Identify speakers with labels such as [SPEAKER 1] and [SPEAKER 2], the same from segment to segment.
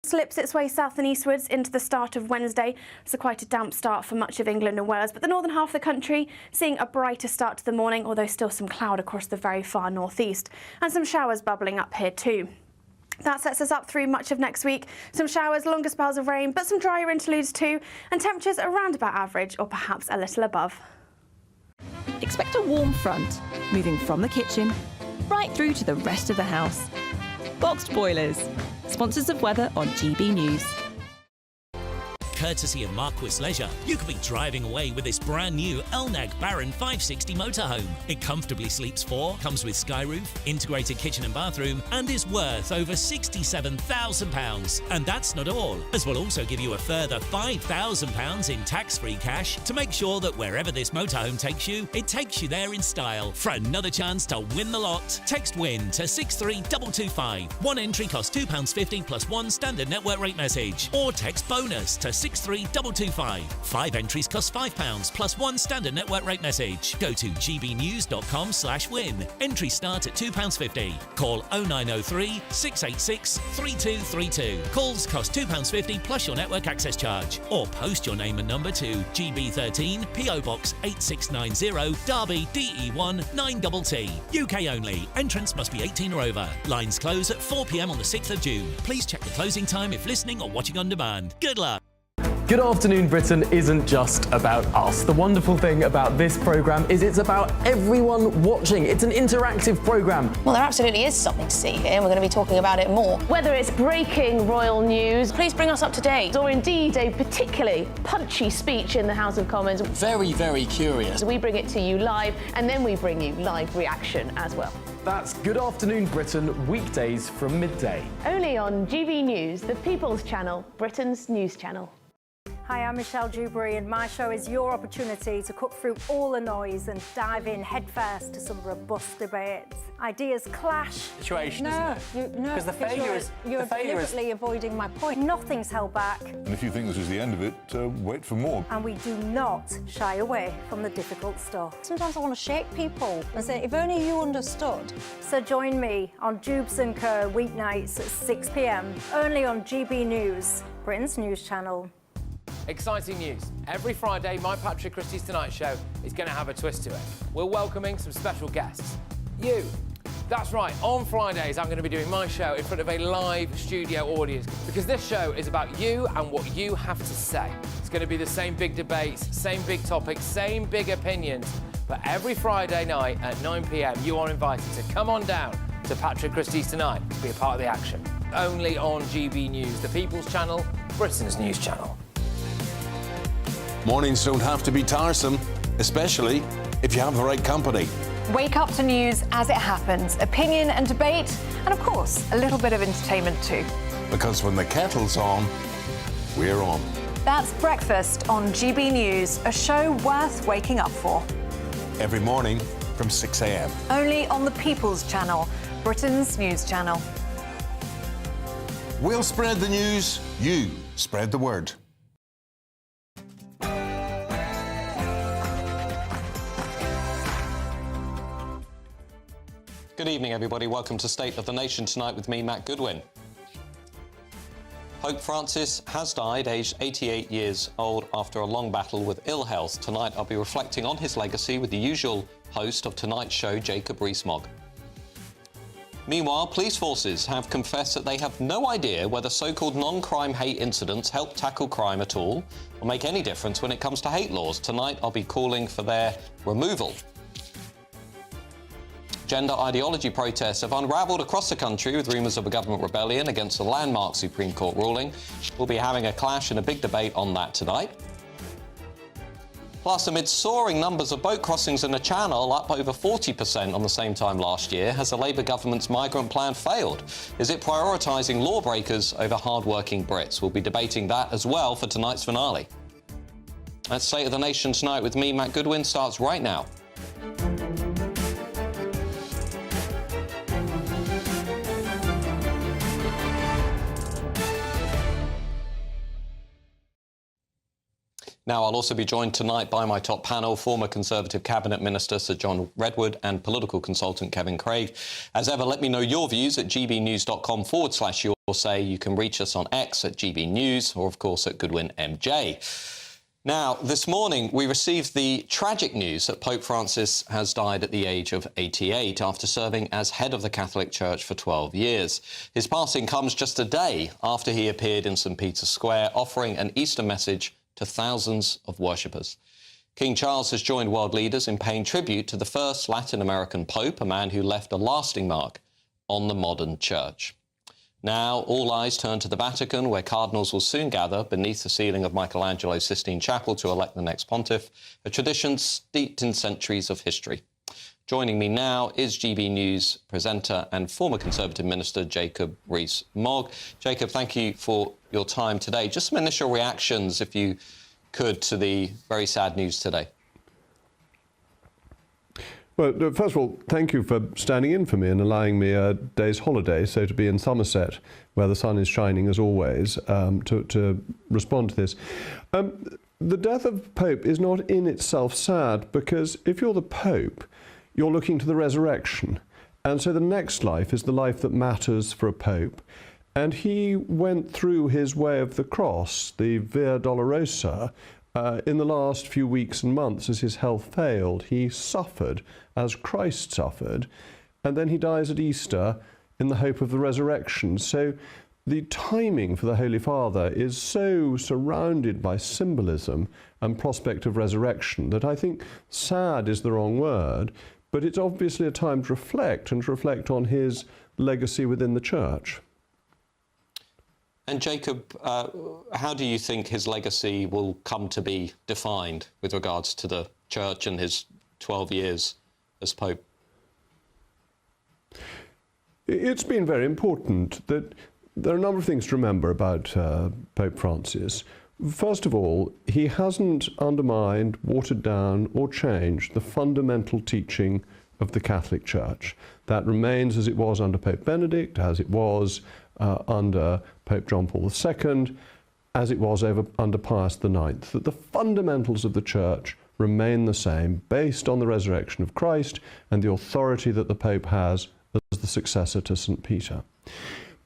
[SPEAKER 1] Slips its way south and eastwards into the start of Wednesday. So quite a damp start for much of England and Wales, but the northern half of the country seeing a brighter start to the morning, although still some cloud across the very far northeast, and some showers bubbling up here too. That sets us up through much of next week. Some showers, longer spells of rain, but some drier interludes too, and temperatures around about average or perhaps a little above.
[SPEAKER 2] Expect a warm front, moving from the kitchen right through to the rest of the house. Boxed boilers, sponsors of weather on GB News.
[SPEAKER 3] Courtesy of Marquis Leisure, you could be driving away with this brand new Elnag Baron 560 motorhome. It comfortably sleeps 4, comes with sky roof, integrated kitchen and bathroom, and is worth over £67,000. And that's not all, as we'll also give you a further £5,000 in tax-free cash to make sure that wherever this motorhome takes you, it takes you there in style. For another chance to win the lot, text WIN to 63225. One entry costs £2.50 plus one standard network rate message, or text BONUS to 63225. 5 entries cost £5 plus one standard network rate message. Go to gbnews.com/win. Entries start at £2.50. Call 0903 686 3232. Calls cost £2.50 plus your network access charge. Or post your name and number to GB13 PO Box 8690 Derby DE1 9TT. UK only. Entrance must be 18 or over. Lines close at 4 p.m. on the 6th of June. Please check the closing time if listening or watching on demand. Good luck.
[SPEAKER 4] Good Afternoon Britain isn't just about us. The wonderful thing about this programme is it's about everyone watching. It's an interactive programme.
[SPEAKER 5] Well, there absolutely is something to see here, and we're going to be talking about it more.
[SPEAKER 6] Whether it's breaking royal news, please bring us up to date, or indeed a particularly punchy speech in the House of Commons.
[SPEAKER 7] Very, very curious.
[SPEAKER 6] We bring it to you live, and then we bring you live reaction as well.
[SPEAKER 4] That's Good Afternoon Britain, weekdays from midday.
[SPEAKER 6] Only on GB News, the People's Channel, Britain's news channel.
[SPEAKER 8] Hi, I'm Michelle Dewberry, and my show is your opportunity to cut through all the noise and dive in headfirst to some robust debates. Ideas clash.
[SPEAKER 7] Situation, isn't it?
[SPEAKER 8] Because
[SPEAKER 7] the failure is...
[SPEAKER 8] You're deliberately avoiding my point. Nothing's held back.
[SPEAKER 9] And if you think this is the end of it, wait for more.
[SPEAKER 8] And we do not shy away from the difficult stuff. Sometimes I want to shake people and say, if only you understood. So join me on Jubes & Co weeknights at 6 p.m, only on GB News, Britain's news channel.
[SPEAKER 10] Exciting news. Every Friday, my Patrick Christie's Tonight Show is going to have a twist to it. We're welcoming some special guests. You. That's right, on Fridays, I'm going to be doing my show in front of a live studio audience, because this show is about you and what you have to say. It's going to be the same big debates, same big topics, same big opinions. But every Friday night at 9 p.m, you are invited to come on down to Patrick Christie's Tonight to be a part of the action. Only on GB News, the People's Channel, Britain's news channel.
[SPEAKER 11] Mornings don't have to be tiresome, especially if you have the right company.
[SPEAKER 12] Wake up to news as it happens, opinion and debate, and of course, a little bit of entertainment too.
[SPEAKER 11] Because when the kettle's on, we're on.
[SPEAKER 12] That's Breakfast on GB News, a show worth waking up for.
[SPEAKER 11] Every morning from 6 a.m.
[SPEAKER 12] Only on the People's Channel, Britain's news channel.
[SPEAKER 11] We'll spread the news, you spread the word.
[SPEAKER 13] Good evening, everybody. Welcome to State of the Nation tonight with me, Matt Goodwin. Pope Francis has died, aged 88 years old, after a long battle with ill health. Tonight, I'll be reflecting on his legacy with the usual host of Tonight's show, Jacob Rees-Mogg. Meanwhile, police forces have confessed that they have no idea whether so-called non-crime hate incidents help tackle crime at all or make any difference when it comes to hate laws. Tonight, I'll be calling for their removal. Gender ideology protests have unravelled across the country with rumours of a government rebellion against a landmark Supreme Court ruling. We'll be having a clash and a big debate on that tonight. Plus, amid soaring numbers of boat crossings in the Channel, up over 40% on the same time last year, has the Labour government's migrant plan failed? Is it prioritising lawbreakers over hard-working Brits? We'll be debating that as well for tonight's finale. That's State of the Nation tonight with me, Matt Goodwin, starts right now. Now, I'll also be joined tonight by my top panel, former Conservative Cabinet Minister Sir John Redwood and political consultant Kevin Craig. As ever, let me know your views at gbnews.com/your-say. You can reach us on X at GBNews or, of course, at Goodwin MJ. Now, this morning, we received the tragic news that Pope Francis has died at the age of 88 after serving as head of the Catholic Church for 12 years. His passing comes just a day after he appeared in St. Peter's Square offering an Easter message to thousands of worshippers. King Charles has joined world leaders in paying tribute to the first Latin American Pope, a man who left a lasting mark on the modern church. Now, all eyes turn to the Vatican, where cardinals will soon gather beneath the ceiling of Michelangelo's Sistine Chapel to elect the next pontiff, a tradition steeped in centuries of history. Joining me now is GB News presenter and former Conservative Minister Jacob Rees-Mogg. Jacob, thank you for your time today. Just some initial reactions, if you could, to the very sad news today.
[SPEAKER 14] Well, first of all, thank you for standing in for me and allowing me a day's holiday, so to be in Somerset, where the sun is shining as always, to respond to this. The death of Pope is not in itself sad, because if you're the Pope, you're looking to the resurrection. And so the next life is the life that matters for a Pope. And he went through his way of the cross, the Via Dolorosa, in the last few weeks and months as his health failed. He suffered as Christ suffered, and then he dies at Easter in the hope of the resurrection. So the timing for the Holy Father is so surrounded by symbolism and prospect of resurrection that I think sad is the wrong word, but it's obviously a time to reflect and to reflect on his legacy within the Church.
[SPEAKER 13] And Jacob, how do you think his legacy will come to be defined with regards to the Church and his 12 years as Pope?
[SPEAKER 14] It's been very important that there are a number of things to remember about Pope Francis. First of all, he hasn't undermined, watered down or changed the fundamental teaching of the Catholic Church. That remains as it was under Pope Benedict, as it was under Pope John Paul II, as it was under Pius IX, that the fundamentals of the Church remain the same, based on the resurrection of Christ and the authority that the Pope has as the successor to St. Peter.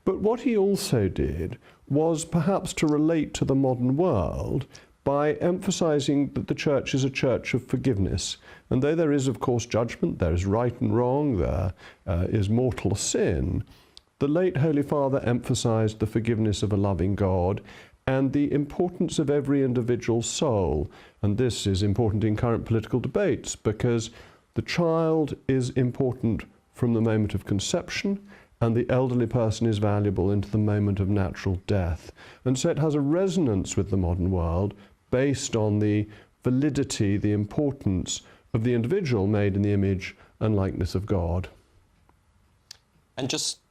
[SPEAKER 14] But what he also did was perhaps to relate to the modern world by emphasizing that the Church is a church of forgiveness. And though there is, of course, judgment, there is right and wrong, there is mortal sin, the late Holy Father emphasized the forgiveness of a loving God and the importance of every individual soul. And this is important in current political debates because the child is important from the moment of conception, and the elderly person is valuable into the moment of natural death. And so it has a resonance with the modern world based on the validity, the importance of the individual made in the image and likeness of God.
[SPEAKER 13] And just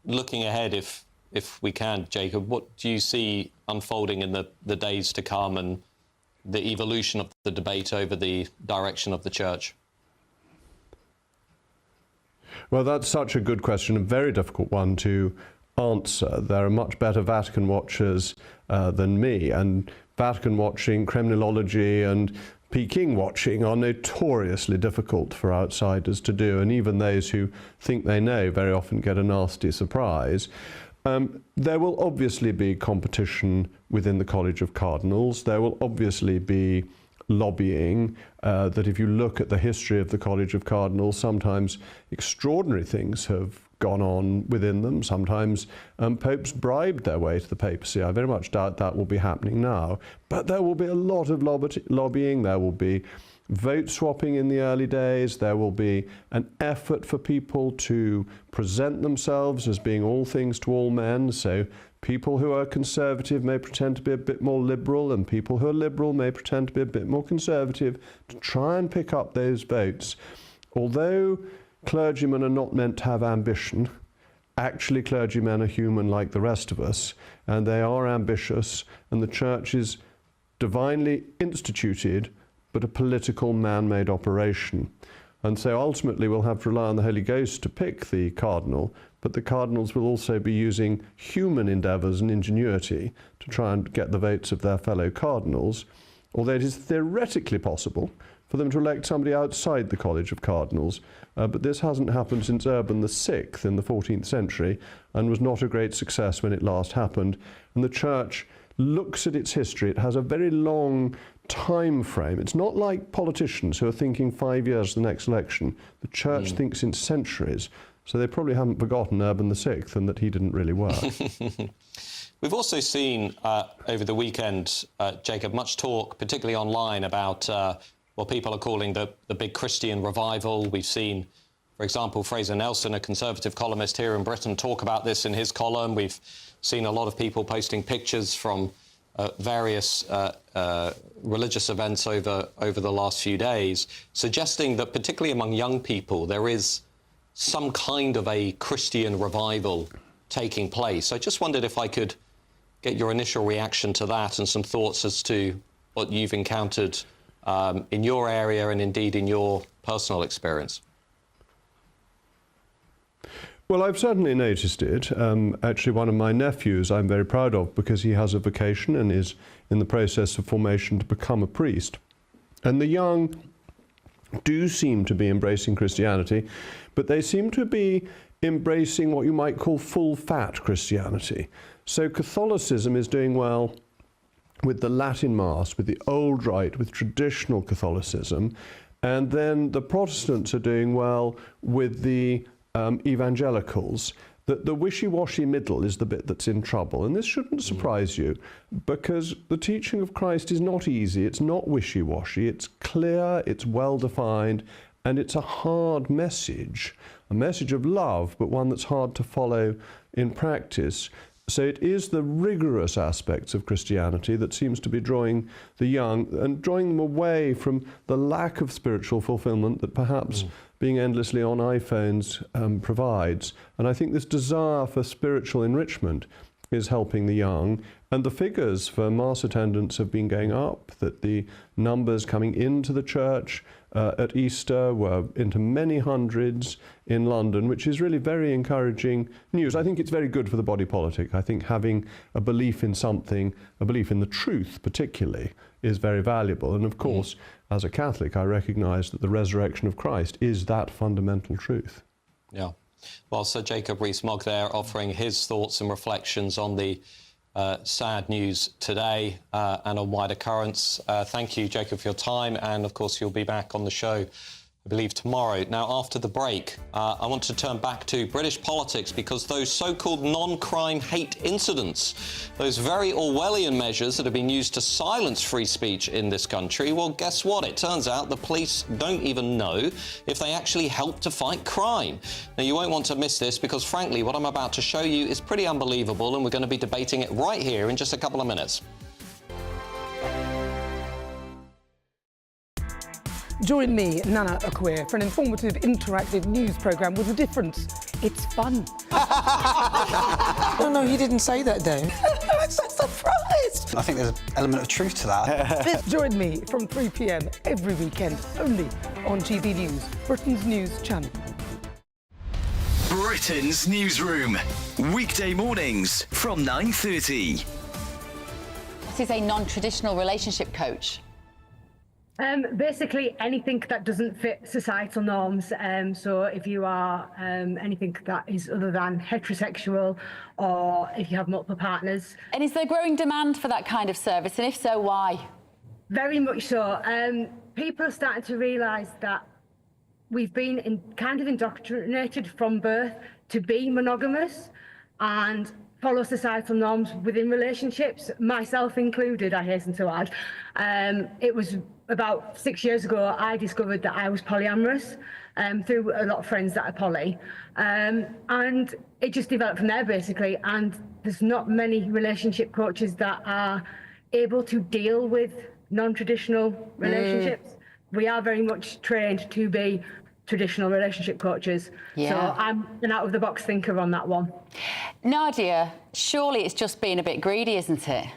[SPEAKER 13] looking ahead, if we can, Jacob, what do you see unfolding in the days to come and the evolution of the debate over the direction of the Church?
[SPEAKER 14] Well, that's such a good question, a very difficult one to answer. There are much better Vatican watchers than me, and Vatican watching, Kremlinology and Peking watching are notoriously difficult for outsiders to do, and even those who think they know very often get a nasty surprise. There will obviously be competition within the College of Cardinals. There will obviously be lobbying, that if you look at the history of the College of Cardinals, sometimes extraordinary things have gone on within them. Sometimes popes bribed their way to the papacy. I very much doubt that will be happening now. But there will be a lot of lobbying. There will be vote swapping in the early days. There will be an effort for people to present themselves as being all things to all men. So people who are conservative may pretend to be a bit more liberal, and people who are liberal may pretend to be a bit more conservative to try and pick up those votes. Although clergymen are not meant to have ambition, actually clergymen are human like the rest of us, and they are ambitious, and the Church is divinely instituted but a political man-made operation. And so ultimately we'll have to rely on the Holy Ghost to pick the cardinal, but the cardinals will also be using human endeavours and ingenuity to try and get the votes of their fellow cardinals. although it is theoretically possible for them to elect somebody outside the College of Cardinals. But this hasn't happened since Urban VI in the 14th century and was not a great success when it last happened. And the Church looks at its history. It has a very long time frame. It's not like politicians who are thinking 5 years the next election. The Church thinks in centuries. So they probably haven't forgotten Urban VI and that he didn't really work.
[SPEAKER 13] We've also seen over the weekend, Jacob, much talk, particularly online, about what people are calling the big Christian revival. We've seen, for example, Fraser Nelson, a Conservative columnist here in Britain, talk about this in his column. We've seen a lot of people posting pictures from various religious events over the last few days, suggesting that particularly among young people there is some kind of a Christian revival taking place. I just wondered if I could get your initial reaction to that and some thoughts as to what you've encountered in your area and indeed in your personal experience.
[SPEAKER 14] Well, I've certainly noticed it. Actually, one of my nephews I'm very proud of because he has a vocation and is in the process of formation to become a priest. And the young do seem to be embracing Christianity, but they seem to be embracing what you might call full-fat Christianity. So Catholicism is doing well with the Latin Mass, with the old rite, with traditional Catholicism, and then the Protestants are doing well with the evangelicals. The wishy-washy middle is the bit that's in trouble, and this shouldn't surprise you, because the teaching of Christ is not easy, it's not wishy-washy, it's clear, it's well-defined, and it's a hard message, a message of love, but one that's hard to follow in practice. So it is the rigorous aspects of Christianity that seems to be drawing the young and drawing them away from the lack of spiritual fulfillment that perhaps being endlessly on iPhones provides. And I think this desire for spiritual enrichment is helping the young. And the figures for Mass attendance have been going up, that the numbers coming into the church at Easter were into many hundreds in London, which is really very encouraging news. I think it's very good for the body politic. I think having a belief in something, a belief in the truth particularly, is very valuable. And of course, as a Catholic, I recognise that the resurrection of Christ is that fundamental truth.
[SPEAKER 13] Yeah. Well, Sir Jacob Rees-Mogg there offering his thoughts and reflections on the sad news today and on wider currents. Thank you, Jacob, for your time. And, of course, you'll be back on the show, I believe, tomorrow. Now, after the break, I want to turn back to British politics because those so-called non-crime hate incidents, those very Orwellian measures that have been used to silence free speech in this country, well, guess what? It turns out the police don't even know if they actually help to fight crime. Now, you won't want to miss this because, frankly, what I'm about to show you is pretty unbelievable, and we're going to be debating it right here in just a couple of minutes.
[SPEAKER 15] Join me, Nana Okoye, for an informative, interactive news programme with a difference. It's fun.
[SPEAKER 16] No, he didn't say that, Dave.
[SPEAKER 15] I'm so surprised.
[SPEAKER 16] I think there's an element of truth to that.
[SPEAKER 15] Join me from 3 p.m. every weekend, only on GBNews, Britain's news channel.
[SPEAKER 17] Britain's Newsroom, weekday mornings from 9:30.
[SPEAKER 18] What is a non-traditional relationship coach?
[SPEAKER 19] Basically anything that doesn't fit societal norms. So if you are anything that is other than heterosexual, or if you have multiple partners.
[SPEAKER 18] And is there growing demand for that kind of service? And if so, why?
[SPEAKER 19] Very much so. People are starting to realise that we've been kind of indoctrinated from birth to be monogamous and follow societal norms within relationships, myself included, I hasten to add. It was about 6 years ago I discovered that I was polyamorous through a lot of friends that are poly. And it just developed from there, basically. And there's not many relationship coaches that are able to deal with non-traditional relationships. We are very much trained to be traditional relationship coaches.
[SPEAKER 18] Yeah.
[SPEAKER 19] So I'm an out-of-the-box thinker on that one.
[SPEAKER 18] Nadia, surely it's just being a bit greedy, isn't it?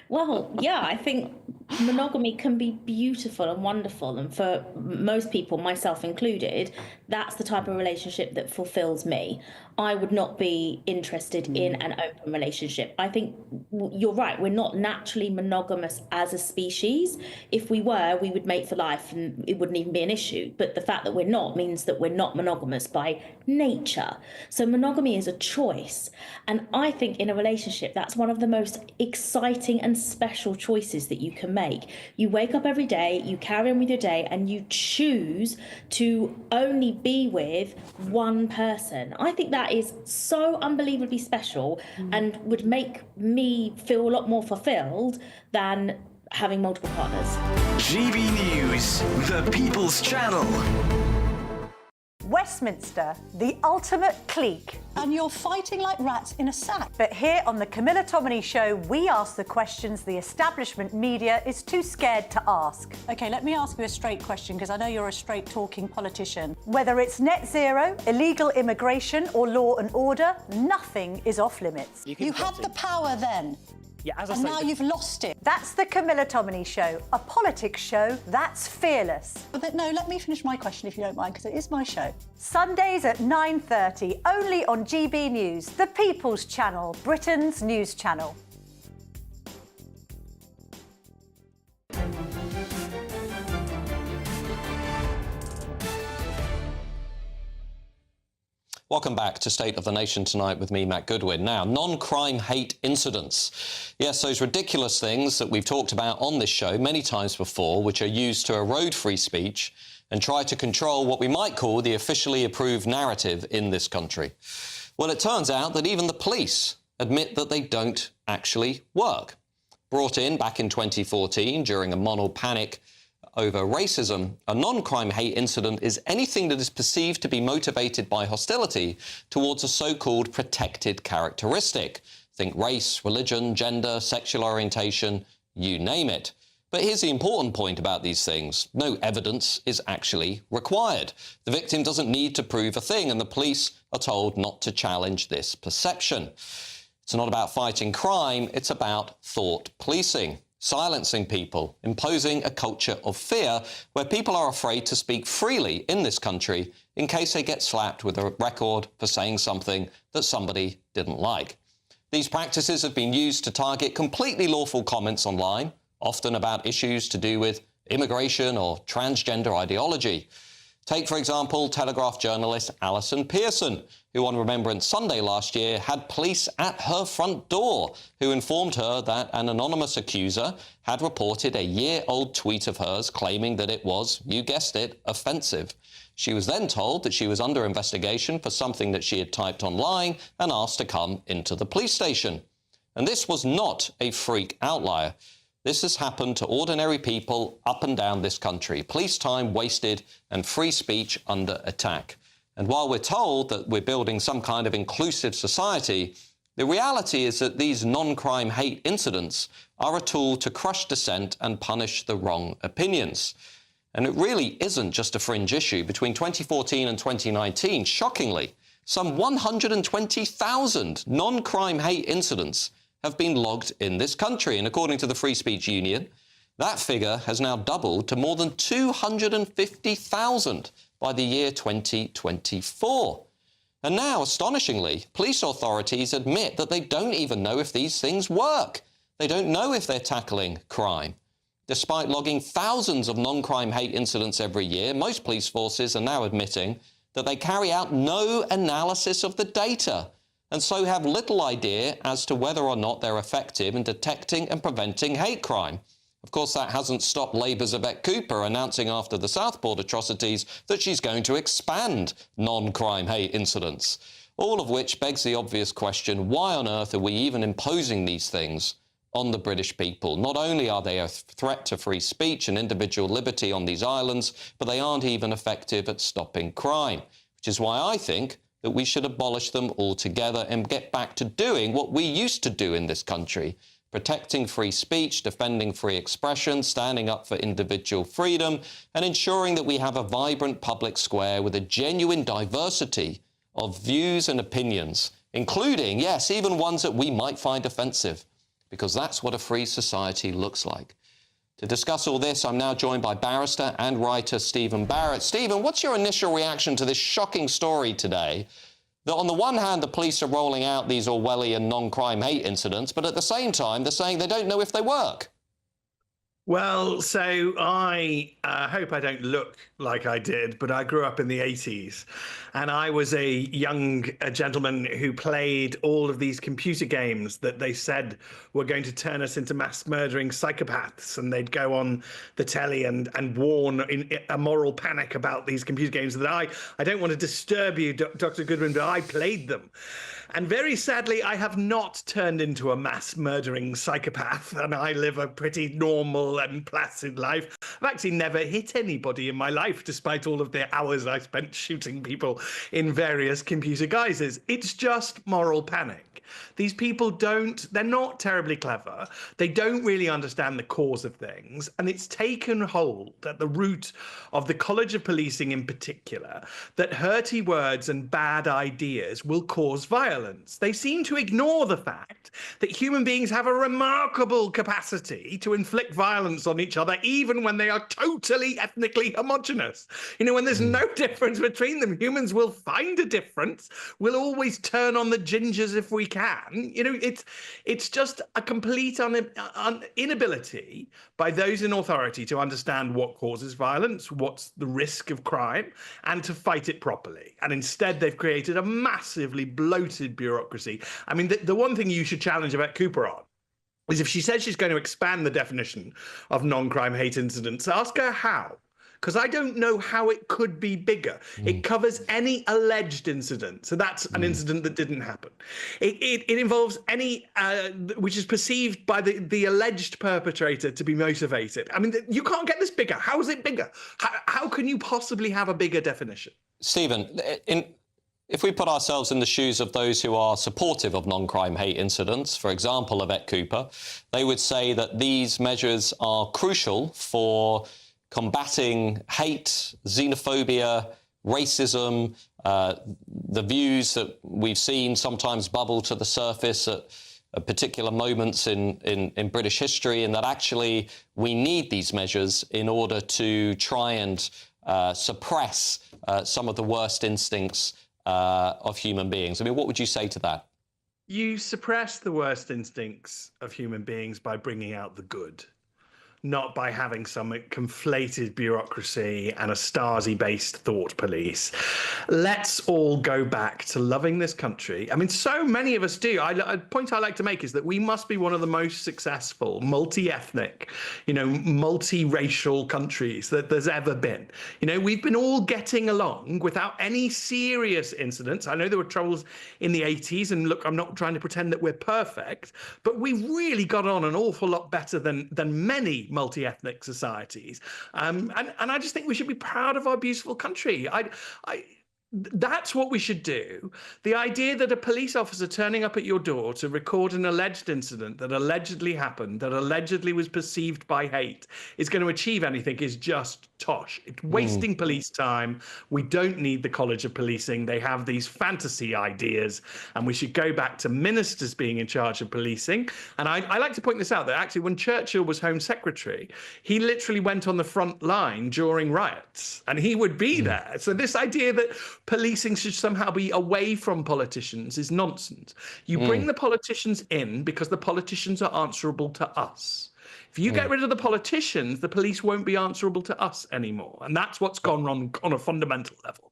[SPEAKER 20] Well, yeah, I think monogamy can be beautiful and wonderful, and for most people, myself included, that's the type of relationship that fulfills me. I would not be interested in an open relationship. I think you're right, we're not naturally monogamous as a species. If we were, we would mate for life and it wouldn't even be an issue. But the fact that we're not means that we're not monogamous by nature. So monogamy is a choice. And I think in a relationship, that's one of the most exciting and special choices that you can make. You wake up every day, you carry on with your day, and you choose to only be with one person. I think that is so unbelievably special and would make me feel a lot more fulfilled than having multiple partners.
[SPEAKER 17] GB News, the People's Channel.
[SPEAKER 8] Westminster, the ultimate clique. And you're fighting like rats in a sack. But here on the Camilla Tominey Show, we ask the questions the establishment media is too scared to ask. OK, let me ask you a straight question, because I know you're a straight-talking politician. Whether it's net zero, illegal immigration or law and order, nothing is off-limits. You had the power then.
[SPEAKER 21] Yeah, as I
[SPEAKER 8] and
[SPEAKER 21] say,
[SPEAKER 8] now you've lost it. That's the Camilla Tominey Show, a politics show that's fearless. But no, let me finish my question if you don't mind, because it is my show. Sundays at 9:30, only on GB News, the People's Channel, Britain's news channel.
[SPEAKER 13] Welcome back to State of the Nation tonight with me, Matt Goodwin. Now, non-crime hate incidents. Yes, those ridiculous things that we've talked about on this show many times before, which are used to erode free speech and try to control what we might call the officially approved narrative in this country. Well, it turns out that even the police admit that they don't actually work. Brought in back in 2014 during a moral panic over racism, a non-crime hate incident is anything that is perceived to be motivated by hostility towards a so-called protected characteristic. Think race, religion, gender, sexual orientation, you name it. But here's the important point about these things. No evidence is actually required. The victim doesn't need to prove a thing, and the police are told not to challenge this perception. It's not about fighting crime, it's about thought policing. Silencing people, imposing a culture of fear where people are afraid to speak freely in this country in case they get slapped with a record for saying something that somebody didn't like. These practices have been used to target completely lawful comments online, often about issues to do with immigration or transgender ideology. Take, for example, Telegraph journalist Alison Pearson, who on Remembrance Sunday last year had police at her front door who informed her that an anonymous accuser had reported a year-old tweet of hers claiming that it was, you guessed it, offensive. She was then told that she was under investigation for something that she had typed online and asked to come into the police station. And this was not a freak outlier. This has happened to ordinary people up and down this country. Police time wasted and free speech under attack. And while we're told that we're building some kind of inclusive society, the reality is that these non-crime hate incidents are a tool to crush dissent and punish the wrong opinions. And it really isn't just a fringe issue. Between 2014 and 2019, shockingly, some 120,000 non-crime hate incidents have been logged in this country. And according to the Free Speech Union, that figure has now doubled to more than 250,000 by the year 2024. And now, astonishingly, police authorities admit that they don't even know if these things work. They don't know if they're tackling crime. Despite logging thousands of non-crime hate incidents every year, most police forces are now admitting that they carry out no analysis of the data and so have little idea as to whether or not they're effective in detecting and preventing hate crime. Of course, that hasn't stopped Labour's Yvette Cooper announcing after the Southport atrocities that she's going to expand non-crime hate incidents. All of which begs the obvious question, why on earth are we even imposing these things on the British people? Not only are they a threat to free speech and individual liberty on these islands, but they aren't even effective at stopping crime, which is why I think that we should abolish them altogether and get back to doing what we used to do in this country, protecting free speech, defending free expression, standing up for individual freedom, and ensuring that we have a vibrant public square with a genuine diversity of views and opinions, including, yes, even ones that we might find offensive, because that's what a free society looks like. To discuss all this, I'm now joined by barrister and writer Stephen Barrett. Stephen, what's your initial reaction to this shocking story today? That on the one hand, the police are rolling out these Orwellian non-crime hate incidents, but at the same time, they're saying they don't know if they work.
[SPEAKER 21] Well, so I hope I don't look like I did, but I grew up in the 80s, and I was a young gentleman who played all of these computer games that they said were going to turn us into mass murdering psychopaths, and they'd go on the telly and warn in a moral panic about these computer games. That I don't want to disturb you, Dr. Goodwin, but I played them. And very sadly, I have not turned into a mass murdering psychopath, and I live a pretty normal and placid life. I've actually never hit anybody in my life, despite all of the hours I spent shooting people in various computer guises. It's just moral panic. These people they're not terribly clever. They don't really understand the cause of things. And it's taken hold at the root of the College of Policing in particular that hurty words and bad ideas will cause violence. They seem to ignore the fact that human beings have a remarkable capacity to inflict violence on each other, even when they are totally ethnically homogenous. You know, when there's no difference between them, humans will find a difference. We'll always turn on the gingers if we can. You know, it's just a complete inability by those in authority to understand what causes violence, what's the risk of crime, and to fight it properly. And instead, they've created a massively bloated bureaucracy. I mean, the one thing you should challenge about Cooper on is if she says she's going to expand the definition of non-crime hate incidents, ask her how. Because I don't know how it could be bigger. It covers any alleged incident. So that's an incident that didn't happen. It involves any which is perceived by the alleged perpetrator to be motivated. I mean, you can't get this bigger. How is it bigger? How can you possibly have a bigger definition?
[SPEAKER 13] Stephen, if we put ourselves in the shoes of those who are supportive of non-crime hate incidents, for example, Yvette Cooper, they would say that these measures are crucial for combating hate, xenophobia, racism, the views that we've seen sometimes bubble to the surface at particular moments in British history, and that actually we need these measures in order to try and suppress some of the worst instincts of human beings. I mean, what would you say to that?
[SPEAKER 21] You suppress the worst instincts of human beings by bringing out the good, not by having some conflated bureaucracy and a Stasi-based thought police. Let's all go back to loving this country. I mean, so many of us do. A point I like to make is that we must be one of the most successful, multi-ethnic, multi-racial countries that there's ever been. You know, we've been all getting along without any serious incidents. I know there were troubles in the 80s, and look, I'm not trying to pretend that we're perfect, but we've really got on an awful lot better than many multi-ethnic societies, and I just think we should be proud of our beautiful country. That's what we should do. The idea that a police officer turning up at your door to record an alleged incident that allegedly happened, that allegedly was perceived by hate, is going to achieve anything is just tosh. It's wasting police time. We don't need the College of Policing. They have these fantasy ideas, and we should go back to ministers being in charge of policing. And I like to point this out, that actually when Churchill was Home Secretary, he literally went on the front line during riots, and he would be there. So this idea that policing should somehow be away from politicians is nonsense. You bring the politicians in because the politicians are answerable to us. If you get rid of the politicians, the police won't be answerable to us anymore. And that's what's gone wrong on a fundamental level.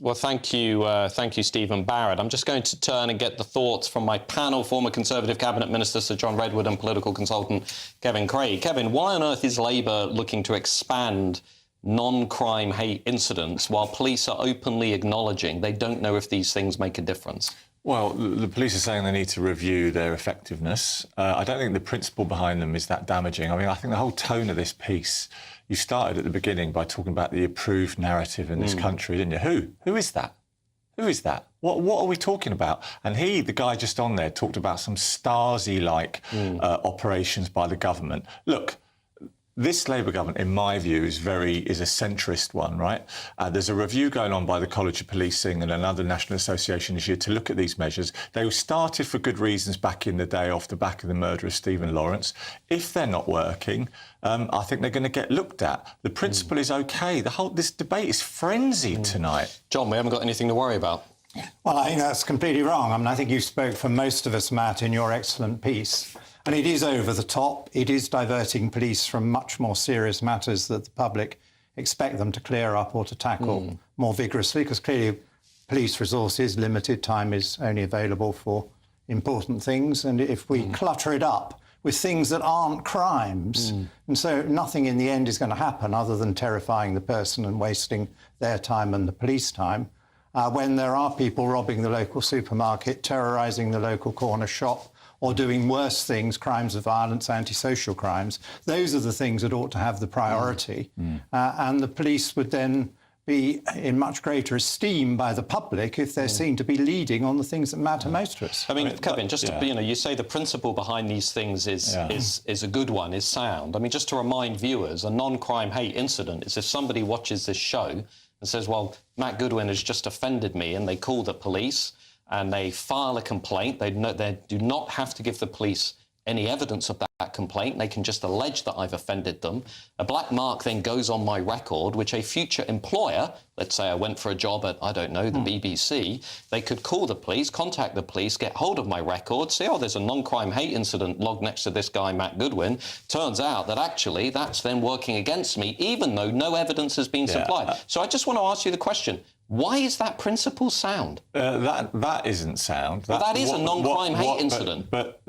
[SPEAKER 13] Well, thank you, Stephen Barrett. I'm just going to turn and get the thoughts from my panel, former Conservative Cabinet Minister Sir John Redwood and political consultant Kevin Craig. Kevin, why on earth is Labour looking to expand non-crime hate incidents while police are openly acknowledging they don't know if these things make a difference?
[SPEAKER 22] Well, the police are saying they need to review their effectiveness. I don't think the principle behind them is that damaging. I mean, I think the whole tone of this piece, you started at the beginning by talking about the approved narrative in this country, didn't you? Who is that? Who is that? What are we talking about? And the guy just on there, talked about some Stasi-like operations by the government. Look, This Labour government, in my view, is a centrist one, right? There's a review going on by the College of Policing and another national association this year to look at these measures. They started for good reasons back in the day off the back of the murder of Stephen Lawrence. If they're not working, I think they're going to get looked at. The principle is OK. This debate is frenzied tonight.
[SPEAKER 13] John, we haven't got anything to worry about.
[SPEAKER 1] Well, I think that's completely wrong. I mean, I think you spoke for most of us, Matt, in your excellent piece. And it is over the top. It is diverting police from much more serious matters that the public expect them to clear up or to tackle more vigorously, because clearly police resource is limited. Time is only available for important things. And if we clutter it up with things that aren't crimes, and so nothing in the end is going to happen other than terrifying the person and wasting their time and the police time. When there are people robbing the local supermarket, terrorising the local corner shop, or doing worse things, crimes of violence, antisocial crimes, those are the things that ought to have the priority. And the police would then be in much greater esteem by the public if they're seen to be leading on the things that matter most to us.
[SPEAKER 13] I mean, Kevin, just to, you say the principle behind these things is a good one, is sound. I mean, just to remind viewers, a non-crime hate incident is if somebody watches this show and says, well, Matt Goodwin has just offended me, and they call the police and they file a complaint. They do not have to give the police any evidence of that complaint. They can just allege that I've offended them. A black mark then goes on my record, which a future employer, let's say I went for a job at, I don't know, the BBC, they could call the police, contact the police, get hold of my record, say, oh, there's a non-crime hate incident logged next to this guy, Matt Goodwin. Turns out that actually that's then working against me, even though no evidence has been supplied. So I just want to ask you the question, why is that principle sound?
[SPEAKER 22] That isn't sound.
[SPEAKER 13] That is a non-crime hate incident.
[SPEAKER 22] But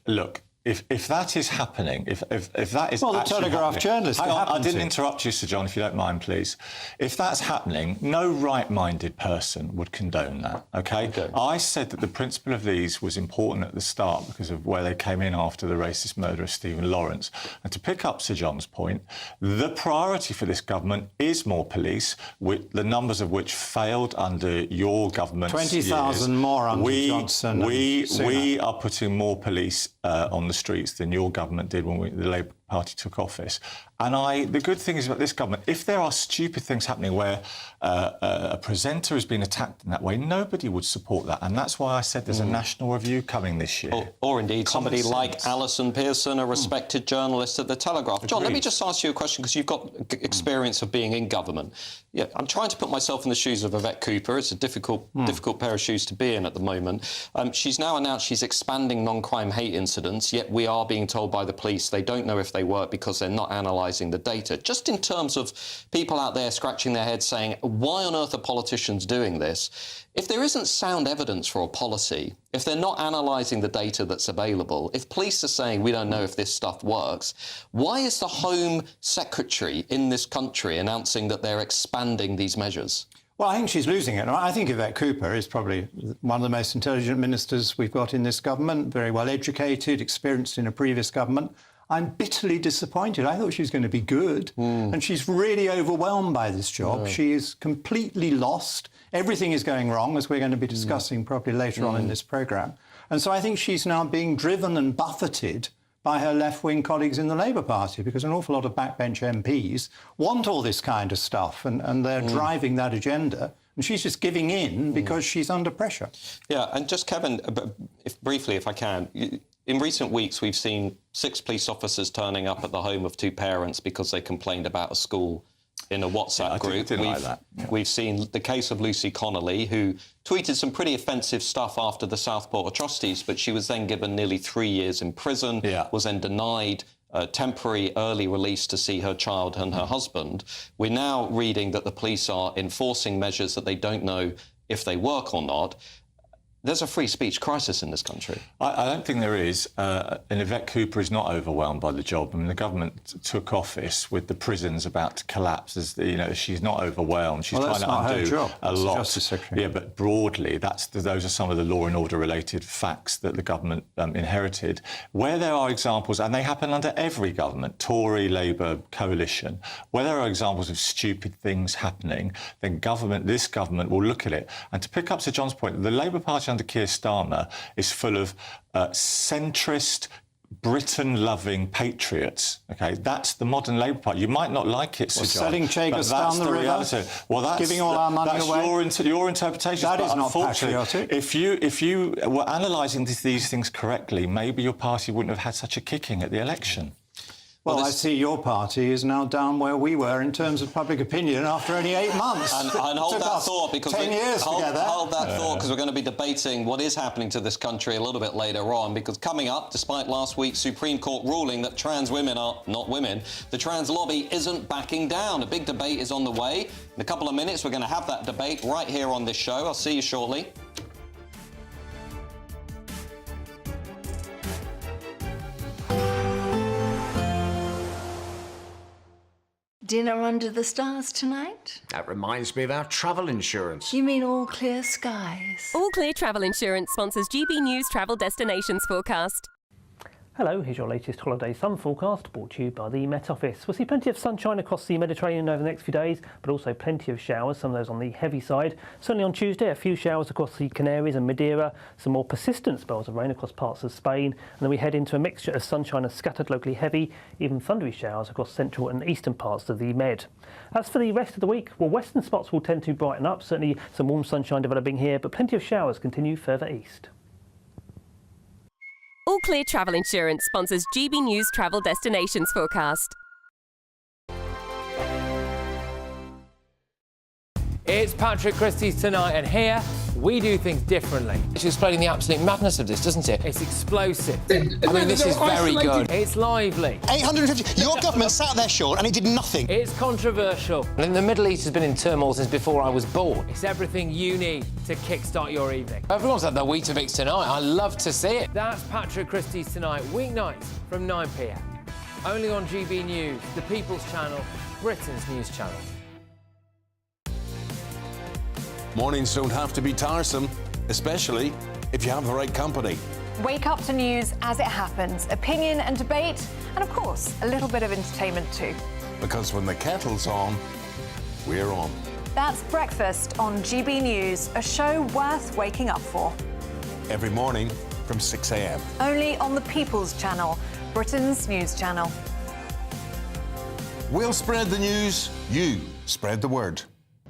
[SPEAKER 22] look, if that is happening, if that is
[SPEAKER 1] well, the Telegraph journalist.
[SPEAKER 22] I didn't interrupt you, Sir John, if you don't mind, please. If that's happening, no right-minded person would condone that. Okay? I said that the principle of these was important at the start because of where they came in after the racist murder of Stephen Lawrence. And to pick up Sir John's point, the priority for this government is more police, with the numbers of which failed under your government's
[SPEAKER 1] 20,000 more under Johnson.
[SPEAKER 22] We are putting more police on the streets than your government did when the Labour Party took office. And the good thing is about this government, if there are stupid things happening where a presenter has been attacked in that way, nobody would support that. And that's why I said there's a national review coming this year.
[SPEAKER 13] Or indeed somebody like Alison Pearson, a respected journalist at the Telegraph. John, let me just ask you a question, because you've got experience of being in government. Yeah, I'm trying to put myself in the shoes of Yvette Cooper. It's a difficult pair of shoes to be in at the moment. She's now announced she's expanding non-crime hate incidents, yet we are being told by the police they don't know if they work because they're not analysing the data. Just in terms of people out there scratching their heads saying, why on earth are politicians doing this? If there isn't sound evidence for a policy, if they're not analysing the data that's available, if police are saying we don't know if this stuff works, why is the Home Secretary in this country announcing that they're expanding these measures?
[SPEAKER 1] Well, I think she's losing it. I think Yvette Cooper is probably one of the most intelligent ministers we've got in this government, very well educated, experienced in a previous government. I'm bitterly disappointed. I thought she was going to be good. And she's really overwhelmed by this job. She is completely lost. Everything is going wrong, as we're going to be discussing probably later on in this programme. And so I think she's now being driven and buffeted by her left-wing colleagues in the Labour Party, because an awful lot of backbench MPs want all this kind of stuff, and they're driving that agenda. And she's just giving in because she's under pressure.
[SPEAKER 13] Yeah, and just, Kevin, briefly, if I can, in recent weeks, we've seen 6 police officers turning up at the home of 2 parents because they complained about a school in a WhatsApp group. We've seen the case of Lucy Connolly, who tweeted some pretty offensive stuff after the Southport atrocities, but she was then given nearly 3 years in prison, was then denied temporary early release to see her child and her husband. We're now reading that the police are enforcing measures that they don't know if they work or not. There's a free speech crisis in this country.
[SPEAKER 22] I don't think there is. And Yvette Cooper is not overwhelmed by the job. I mean, the government took office with the prisons about to collapse. She's not overwhelmed. She's trying to undo a lot.
[SPEAKER 1] Justice Secretary.
[SPEAKER 22] Yeah, but broadly, those are some of the law and order related facts that the government inherited. Where there are examples, and they happen under every government, Tory, Labour, coalition, where there are examples of stupid things happening, then this government will look at it. And to pick up Sir John's point, the Labour Party under Keir Starmer is full of centrist, Britain-loving patriots. Okay, that's the modern Labour Party. You might not like it, Sir John,
[SPEAKER 1] selling Chagos
[SPEAKER 22] but that's
[SPEAKER 1] down the river,
[SPEAKER 22] reality. Well, that's
[SPEAKER 1] giving all our money away.
[SPEAKER 22] Your interpretation.
[SPEAKER 1] That
[SPEAKER 22] but
[SPEAKER 1] is not
[SPEAKER 22] unfortunately,
[SPEAKER 1] patriotic.
[SPEAKER 22] If you were analysing these things correctly, maybe your party wouldn't have had such a kicking at the election.
[SPEAKER 1] Well, I see your party is now down where we were in terms of public opinion after only 8 months.
[SPEAKER 13] And hold
[SPEAKER 1] Took
[SPEAKER 13] that
[SPEAKER 1] us
[SPEAKER 13] thought, because
[SPEAKER 1] 10 years to get there.
[SPEAKER 13] Hold that thought, because we're going to be debating what is happening to this country a little bit later on. Because coming up, despite last week's Supreme Court ruling that trans women are not women, the trans lobby isn't backing down. A big debate is on the way. In a couple of minutes, we're going to have that debate right here on this show. I'll see you shortly.
[SPEAKER 2] Dinner under the stars tonight?
[SPEAKER 3] That reminds me of our travel insurance.
[SPEAKER 2] You mean all clear skies?
[SPEAKER 23] All Clear Travel Insurance sponsors GB News Travel Destinations Forecast.
[SPEAKER 24] Hello, here's your latest holiday sun forecast brought to you by the Met Office. We'll see plenty of sunshine across the Mediterranean over the next few days, but also plenty of showers, some of those on the heavy side. Certainly on Tuesday, a few showers across the Canaries and Madeira, some more persistent spells of rain across parts of Spain, and then we head into a mixture of sunshine and scattered locally heavy, even thundery showers across central and eastern parts of the Med. As for the rest of the week, well, western spots will tend to brighten up, certainly some warm sunshine developing here, but plenty of showers continue further east.
[SPEAKER 23] All Clear Travel Insurance sponsors GB News Travel Destinations Forecast.
[SPEAKER 10] It's Patrick Christie's Tonight, and here we do things differently. It's explaining the absolute madness of this, doesn't it? It's explosive. I mean, this is very good. It's lively.
[SPEAKER 25] 850. Your government sat there, Sean, and it did nothing.
[SPEAKER 10] It's controversial. And the Middle East has been in turmoil since before I was born. It's everything you need to kickstart your evening. Everyone's had their Weetabix tonight. I love to see it. That's Patrick Christie's Tonight, weeknights from 9 p.m. Only on GB News, the People's Channel, Britain's news channel.
[SPEAKER 11] Mornings don't have to be tiresome, especially if you have the right company.
[SPEAKER 12] Wake up to news as it happens, opinion and debate, and of course, a little bit of entertainment too.
[SPEAKER 11] Because when the kettle's on, we're on.
[SPEAKER 12] That's Breakfast on GB News, a show worth waking up for.
[SPEAKER 11] Every morning from 6 a.m.
[SPEAKER 12] Only on the People's Channel, Britain's news channel.
[SPEAKER 11] We'll spread the news, you spread the word.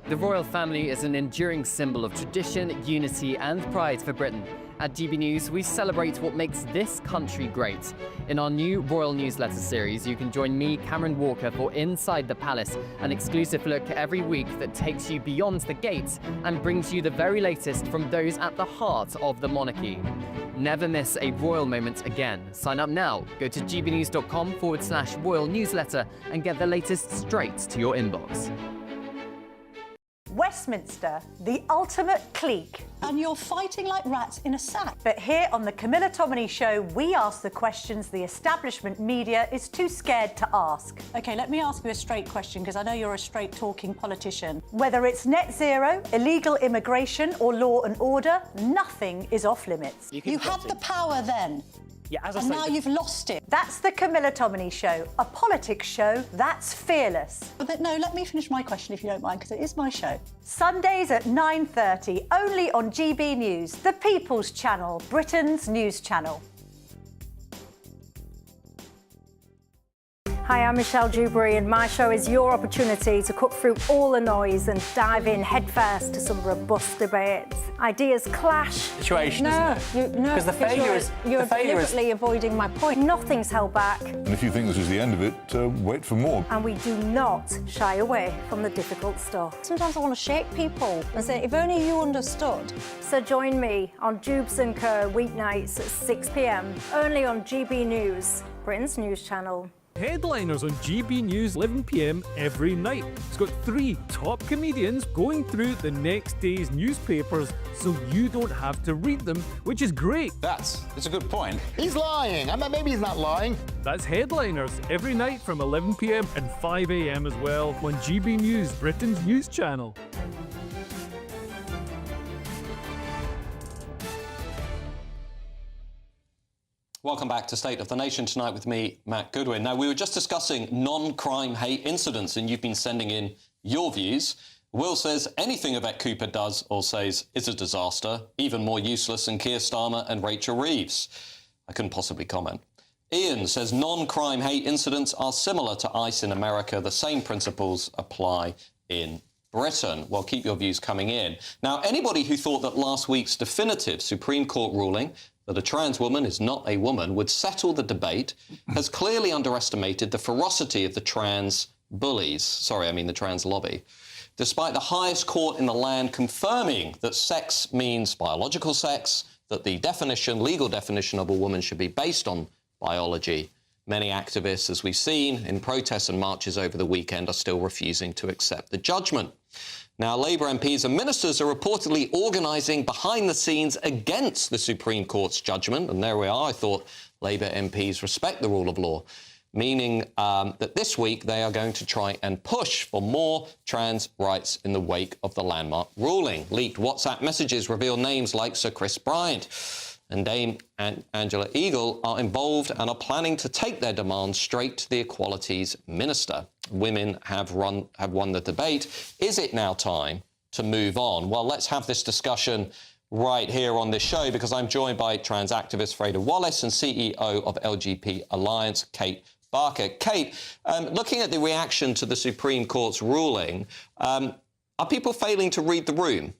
[SPEAKER 26] The royal family is an enduring symbol of tradition, unity and pride for Britain. At GB News, we celebrate what makes this country great. In our new royal newsletter series, you can join me, Cameron Walker, for Inside the Palace, an exclusive look every week that takes you beyond the gates and brings you the very latest from those at the heart of the monarchy. Never miss a royal moment again. Sign up now. Go to gbnews.com/royal newsletter and get the latest straight to your inbox.
[SPEAKER 27] Westminster, the ultimate clique. And you're fighting like rats in a sack. But here on the Camilla Tominey Show, we ask the questions the establishment media is too scared to ask. OK, let me ask you a straight question, because I know you're a straight-talking politician. Whether it's net zero, illegal immigration or law and order, nothing is off limits. You had the power then.
[SPEAKER 26] Yeah, as I
[SPEAKER 27] and
[SPEAKER 26] say,
[SPEAKER 27] now you've lost it. That's the Camilla Tominey Show, a politics show that's fearless. But no, let me finish my question if you don't mind, because it is my show. Sundays at 9:30, only on GB News, the People's Channel, Britain's news channel. Hi, I'm Michelle Dewberry, and my show is your opportunity to cut through all the noise and dive in headfirst to some robust debates. Ideas clash.
[SPEAKER 3] Situation, isn't it?
[SPEAKER 27] No,
[SPEAKER 3] Because the failure is...
[SPEAKER 27] You're
[SPEAKER 3] the failure
[SPEAKER 27] deliberately avoiding my point. Nothing's held back.
[SPEAKER 9] And if you think this is the end of it, wait for more.
[SPEAKER 27] And we do not shy away from the difficult stuff. Sometimes I want to shake people and say, if only you understood. So join me on Jubes and Kerr weeknights at 6 p.m. only on GB News, Britain's news channel.
[SPEAKER 28] Headliners on GB News 11 p.m. every night. It's got 3 top comedians going through the next day's newspapers so you don't have to read them, which is great.
[SPEAKER 3] That's a good point. He's lying. I mean, maybe he's not lying.
[SPEAKER 28] That's Headliners every night from 11 p.m. and 5 a.m. as well on GB News, Britain's news channel.
[SPEAKER 13] Welcome back to State of the Nation tonight with me, Matt Goodwin. Now, we were just discussing non-crime hate incidents, and you've been sending in your views. Will says anything Yvette Cooper does or says is a disaster, even more useless than Keir Starmer and Rachel Reeves. I couldn't possibly comment. Ian says non-crime hate incidents are similar to ICE in America. The same principles apply in Britain. Well, keep your views coming in. Now, anybody who thought that last week's definitive Supreme Court ruling that a trans woman is not a woman would settle the debate has clearly underestimated the ferocity of the trans bullies. Sorry, I mean the trans lobby. Despite the highest court in the land confirming that sex means biological sex, that the legal definition of a woman should be based on biology, many activists, as we've seen in protests and marches over the weekend, are still refusing to accept the judgment. Now, Labour MPs and ministers are reportedly organising behind the scenes against the Supreme Court's judgment. And there we are. I thought Labour MPs respect the rule of law, meaning that this week they are going to try and push for more trans rights in the wake of the landmark ruling. Leaked WhatsApp messages reveal names like Sir Chris Bryant and Dame Angela Eagle are involved and are planning to take their demands straight to the Equalities Minister. Women have won the debate. Is it now time to move on? Well, let's have this discussion right here on this show, because I'm joined by trans activist Freda Wallace and CEO of LGBT Alliance, Kate Barker. Kate, looking at the reaction to the Supreme Court's ruling, are people failing to read the room?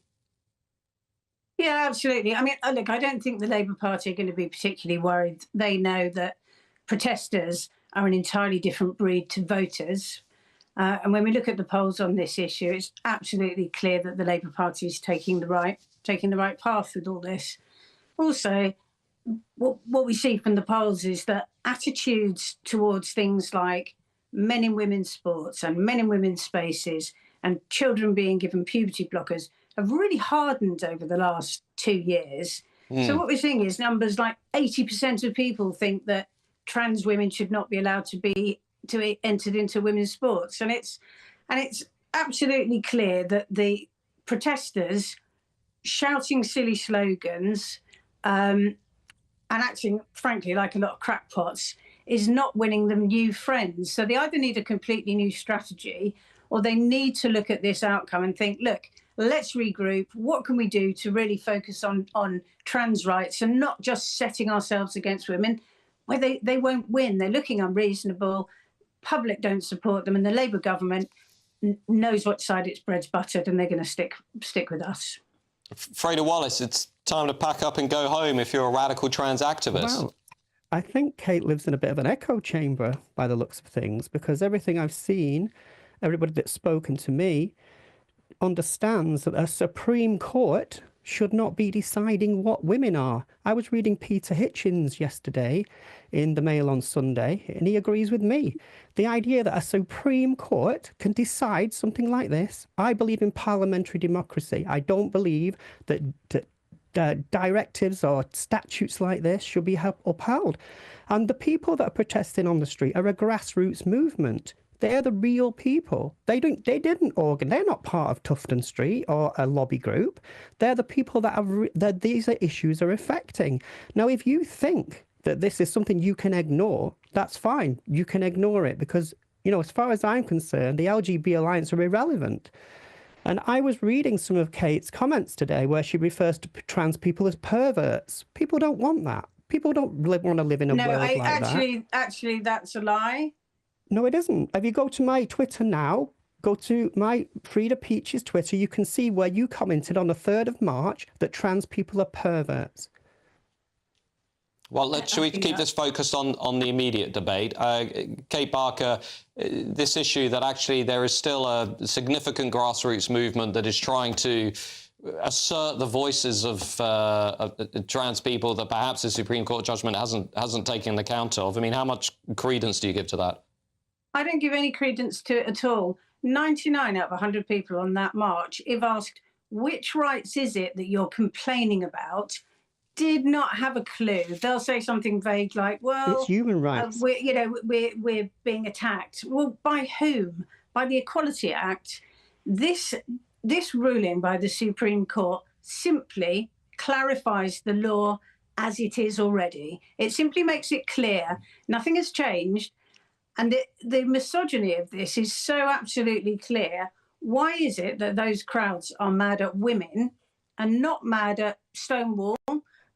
[SPEAKER 4] Yeah, absolutely. I mean, look, I don't think the Labour Party are going to be particularly worried. They know that protesters are an entirely different breed to voters. And when we look at the polls on this issue, it's absolutely clear that the Labour Party is taking the right path with all this. Also, what we see from the polls is that attitudes towards things like men in women's sports and men in women's spaces and children being given puberty blockers have really hardened over the last 2 years. So what we're seeing is numbers like 80% of people think that trans women should not be allowed to be entered into women's sports. And it's absolutely clear that the protesters shouting silly slogans and acting, frankly, like a lot of crackpots is not winning them new friends. So they either need a completely new strategy or they need to look at this outcome and think, look, let's regroup. What can we do to really focus on trans rights and not just setting ourselves against women where they won't win? They're looking unreasonable. Public don't support them, and the Labour government knows what side its bread's buttered, and they're going to stick with us.
[SPEAKER 13] Freda Wallace, it's time to pack up and go home if you're a radical trans activist.
[SPEAKER 5] Well, I think Kate lives in a bit of an echo chamber by the looks of things, because everything I've seen, everybody that's spoken to me, understands that a Supreme Court should not be deciding what women are. I was reading Peter Hitchens yesterday in the Mail on Sunday, and he agrees with me. The idea that a Supreme Court can decide something like this, I believe in parliamentary democracy. I don't believe that directives or statutes like this should be upheld. And the people that are protesting on the street are a grassroots movement. They're the real people. They didn't organize. They're not part of Tufton Street or a lobby group. They're the people that these issues are affecting. Now, if you think that this is something you can ignore, that's fine. You can ignore it because, you know, as far as I'm concerned, the LGBT Alliance are irrelevant. And I was reading some of Kate's comments today where she refers to trans people as perverts. People don't want that. People don't want to live in a world like that.
[SPEAKER 4] Actually, that's a lie.
[SPEAKER 5] No, it isn't. If you go to my Twitter now, go to my Freda Peach's Twitter, you can see where you commented on the 3rd of March that trans people are perverts.
[SPEAKER 13] Well, should we keep this focused on the immediate debate? Kate Barker, this issue that actually there is still a significant grassroots movement that is trying to assert the voices of trans people that perhaps the Supreme Court judgment hasn't taken account of. I mean, how much credence do you give to that?
[SPEAKER 4] I don't give any credence to it at all. 99 out of 100 people on that march, if asked, which rights is it that you're complaining about, did not have a clue. They'll say something vague like, well,
[SPEAKER 5] it's human rights.
[SPEAKER 4] We're being attacked. Well, by whom? By the Equality Act. This ruling by the Supreme Court simply clarifies the law as it is already. It simply makes it clear nothing has changed. And the misogyny of this is so absolutely clear. Why is it that those crowds are mad at women and not mad at Stonewall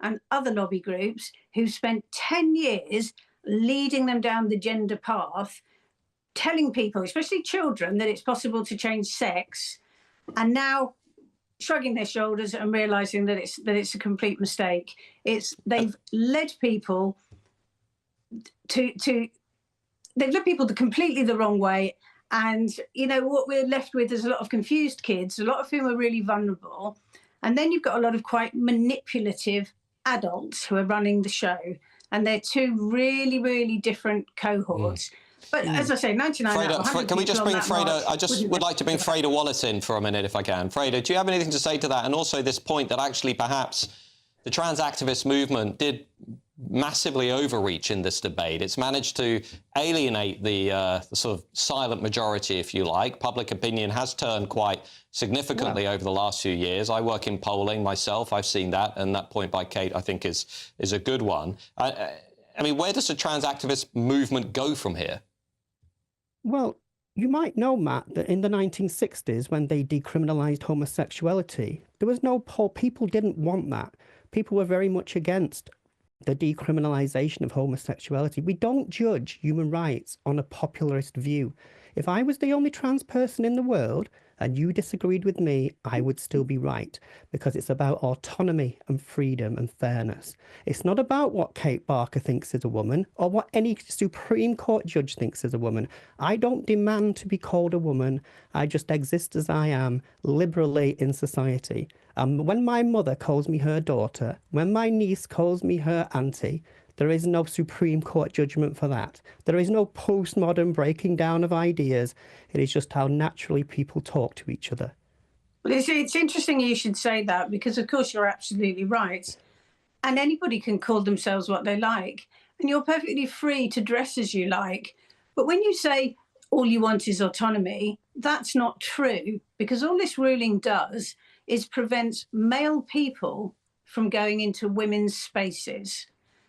[SPEAKER 4] and other lobby groups who spent 10 years leading them down the gender path, telling people, especially children, that it's possible to change sex, and now shrugging their shoulders and realizing that it's a complete mistake. They've led people they've led people completely the wrong way. And, you know, what we're left with is a lot of confused kids, a lot of whom are really vulnerable. And then you've got a lot of quite manipulative adults who are running the show. And they're two really, really different cohorts. But as I say, 99 out of 100
[SPEAKER 13] can we just bring Freda? I just would like to bring
[SPEAKER 4] Freda
[SPEAKER 13] Freda Wallace in for a minute, if I can. Freda, do you have anything to say to that? And also this point that actually perhaps the trans activist movement did massively overreach in this debate. It's managed to alienate the sort of silent majority, if you like. Public opinion has turned quite significantly over the last few years. I work in polling myself. I've seen that, and that point by Kate, I think, is a good one. I mean, where does the trans activist movement go from here?
[SPEAKER 5] Well, you might know, Matt, that in the 1960s, when they decriminalised homosexuality, there was no poll. People didn't want that. People were very much against the decriminalisation of homosexuality. We don't judge human rights on a popularist view. If I was the only trans person in the world and you disagreed with me, I would still be right, because it's about autonomy and freedom and fairness. It's not about what Kate Barker thinks is a woman or what any Supreme Court judge thinks is a woman. I don't demand to be called a woman. I just exist as I am, liberally in society. When my mother calls me her daughter, when my niece calls me her auntie, there is no Supreme Court judgment for that. There is no postmodern breaking down of ideas. It is just how naturally people talk to each other.
[SPEAKER 4] Well, it's interesting you should say that, because, of course, you're absolutely right. And anybody can call themselves what they like. And you're perfectly free to dress as you like. But when you say all you want is autonomy, that's not true, because all this ruling does is prevents male people from going into women's spaces.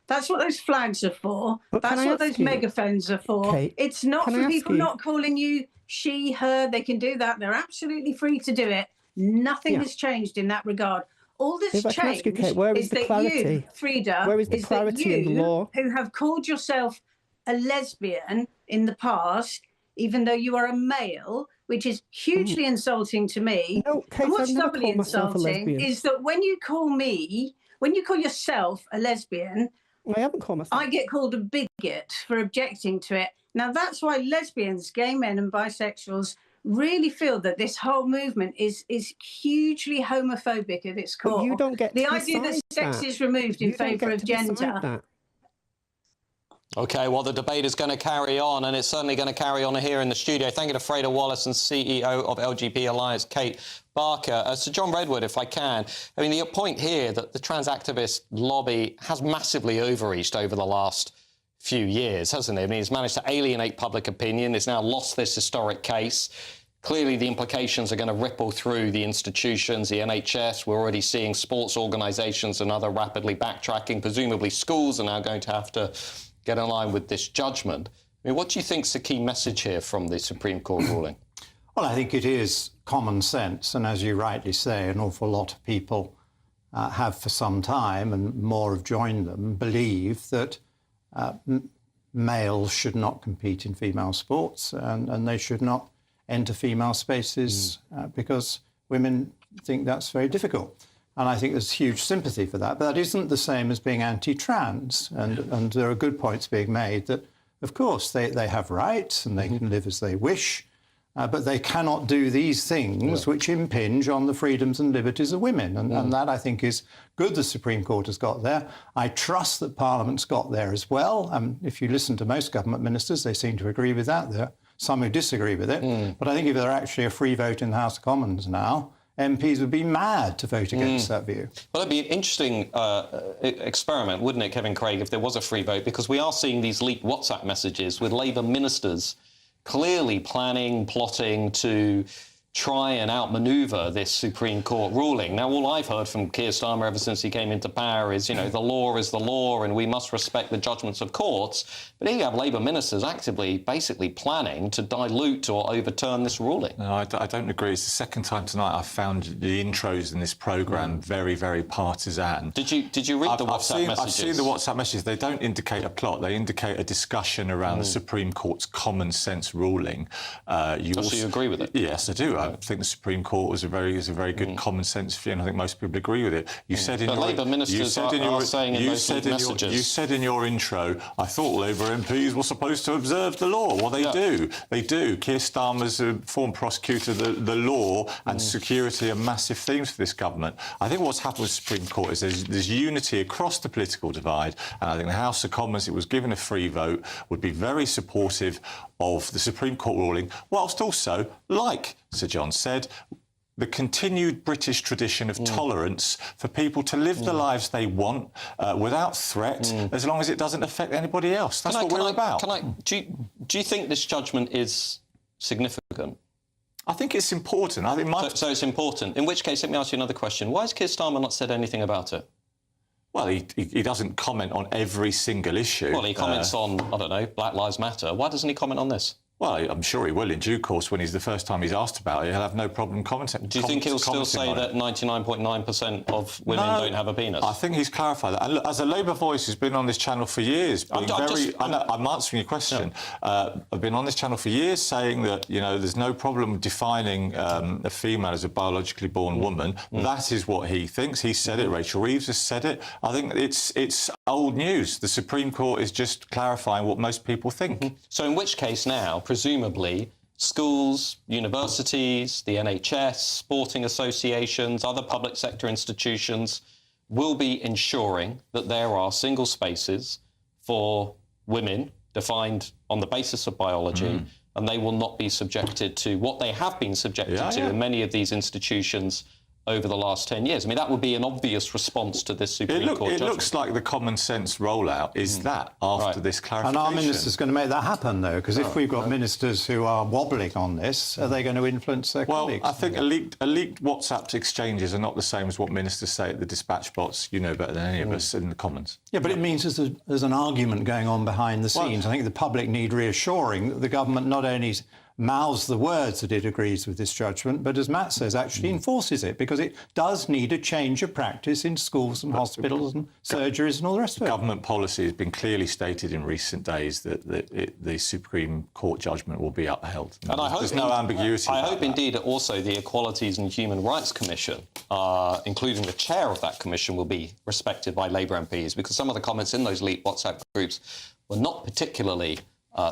[SPEAKER 4] That's what those flags are for. That's what those megaphones are for.
[SPEAKER 5] Kate,
[SPEAKER 4] it's not for people not calling you she, her. They can do that. They're absolutely free to do it. Nothing has changed in that regard. All that's changed is that you, Frida,
[SPEAKER 5] where is the clarity in the law?
[SPEAKER 4] Who have called yourself a lesbian in the past, even though you are a male, which is hugely insulting to me.
[SPEAKER 5] No, Kate,
[SPEAKER 4] and what's
[SPEAKER 5] I've never
[SPEAKER 4] doubly
[SPEAKER 5] called myself a
[SPEAKER 4] insulting
[SPEAKER 5] lesbian.
[SPEAKER 4] is that when you call yourself a lesbian,
[SPEAKER 5] I haven't called myself.
[SPEAKER 4] I get called a bigot for objecting to it. Now, that's why lesbians, gay men and bisexuals really feel that this whole movement is hugely homophobic at its core.
[SPEAKER 5] But you don't get
[SPEAKER 4] the
[SPEAKER 5] to
[SPEAKER 4] idea that sex is removed in favour of gender.
[SPEAKER 13] OK, well, the debate is going to carry on, and it's certainly going to carry on here in the studio. Thank you to Freda Wallace and CEO of LGBT Alliance, Kate Barker. Sir John Redwood, if I can. I mean, the point here that the trans activist lobby has massively overreached over the last few years, hasn't it? I mean, it's managed to alienate public opinion. It's now lost this historic case. Clearly, the implications are going to ripple through the institutions, the NHS. We're already seeing sports organisations and other rapidly backtracking. Presumably, schools are now going to have to get in line with this judgment. I mean, what do you think is the key message here from the Supreme Court ruling?
[SPEAKER 1] Well, I think it is common sense. And as you rightly say, an awful lot of people have for some time, and more have joined them, believe that males should not compete in female sports and they should not enter female spaces because women think that's very difficult. And I think there's huge sympathy for that. But that isn't the same as being anti-trans. And there are good points being made that, of course, they have rights and they can live as they wish, but they cannot do these things which impinge on the freedoms and liberties of women. And that, I think, is good the Supreme Court has got there. I trust that Parliament's got there as well. If you listen to most government ministers, they seem to agree with that. There are some who disagree with it. But I think if there were actually a free vote in the House of Commons now, MPs would be mad to vote against that view.
[SPEAKER 13] Well, it'd be an interesting experiment, wouldn't it, Kevin Craig, if there was a free vote? Because we are seeing these leaked WhatsApp messages with Labour ministers clearly planning, plotting to try and outmaneuver this Supreme Court ruling. Now, all I've heard from Keir Starmer ever since he came into power is, you know, the law is the law and we must respect the judgments of courts. But here you have Labour ministers actively, basically planning to dilute or overturn this ruling.
[SPEAKER 22] No, I don't agree. It's the second time tonight I've found the intros in this programme very, very partisan.
[SPEAKER 13] Did you read the WhatsApp messages?
[SPEAKER 22] I've seen the WhatsApp messages. They don't indicate a plot. They indicate a discussion around the Supreme Court's common sense ruling.
[SPEAKER 13] So you agree with it?
[SPEAKER 22] Yes, I do. I think the Supreme Court was a very good common sense view, and I think most people agree with it. You said in
[SPEAKER 13] but
[SPEAKER 22] your
[SPEAKER 13] Labour ministers are saying in those messages.
[SPEAKER 22] You said in your intro, I thought Labour MPs were supposed to observe the law. Well, they do. They do. Keir Starmer's a former prosecutor. The law and security are massive themes for this government. I think what's happened with the Supreme Court is there's unity across the political divide, and I think the House of Commons, it was given a free vote, would be very supportive of the Supreme Court ruling, whilst also, like Sir John said, the continued British tradition of tolerance for people to live the lives they want without threat, as long as it doesn't affect anybody else. That's what we're about.
[SPEAKER 13] Do you think this judgment is significant?
[SPEAKER 22] I think it's important. I think
[SPEAKER 13] so it's important. In which case, let me ask you another question. Why has Keir Starmer not said anything about it?
[SPEAKER 22] Well, he doesn't comment on every single issue.
[SPEAKER 13] Well, he comments on, I don't know, Black Lives Matter. Why doesn't he comment on this?
[SPEAKER 22] Well, I'm sure he will in due course when he's the first time he's asked about it. He'll have no problem commenting.
[SPEAKER 13] Do you think he'll still say that 99.9% of women don't have a penis?
[SPEAKER 22] I think he's clarified that. And look, as a Labour voice who's been on this channel for years, I'm answering your question. No. I've been on this channel for years saying that, you know, there's no problem defining a female as a biologically born woman. That is what he thinks. He said it. Rachel Reeves has said it. I think it's old news. The Supreme Court is just clarifying what most people think.
[SPEAKER 13] So in which case now, presumably, schools, universities, the NHS, sporting associations, other public sector institutions will be ensuring that there are single spaces for women defined on the basis of biology, and they will not be subjected to what they have been subjected to in many of these institutions over the last 10 years. I mean, that would be an obvious response to this Supreme Court judgment.
[SPEAKER 22] It looks like the common sense rollout is that after this clarification.
[SPEAKER 1] And our minister's going to make that happen, though, because if we've got ministers who are wobbling on this, are they going to influence their colleagues?
[SPEAKER 22] Well, I think a leaked WhatsApp exchanges are not the same as what ministers say at the dispatch box. You know better than any of us in the Commons.
[SPEAKER 1] Yeah, but it means there's an argument going on behind the scenes. I think the public need reassuring that the government not only mouths the words that it agrees with this judgment, but as Matt says, actually enforces it, because it does need a change of practice in schools and hospitals and surgeries and all the rest of it.
[SPEAKER 22] Government policy has been clearly stated in recent days that the Supreme Court judgment will be upheld.
[SPEAKER 13] And I hope
[SPEAKER 22] there's no ambiguity.
[SPEAKER 13] I hope indeed also the Equalities and Human Rights Commission, including the chair of that commission, will be respected by Labour MPs, because some of the comments in those leaked WhatsApp groups were not particularly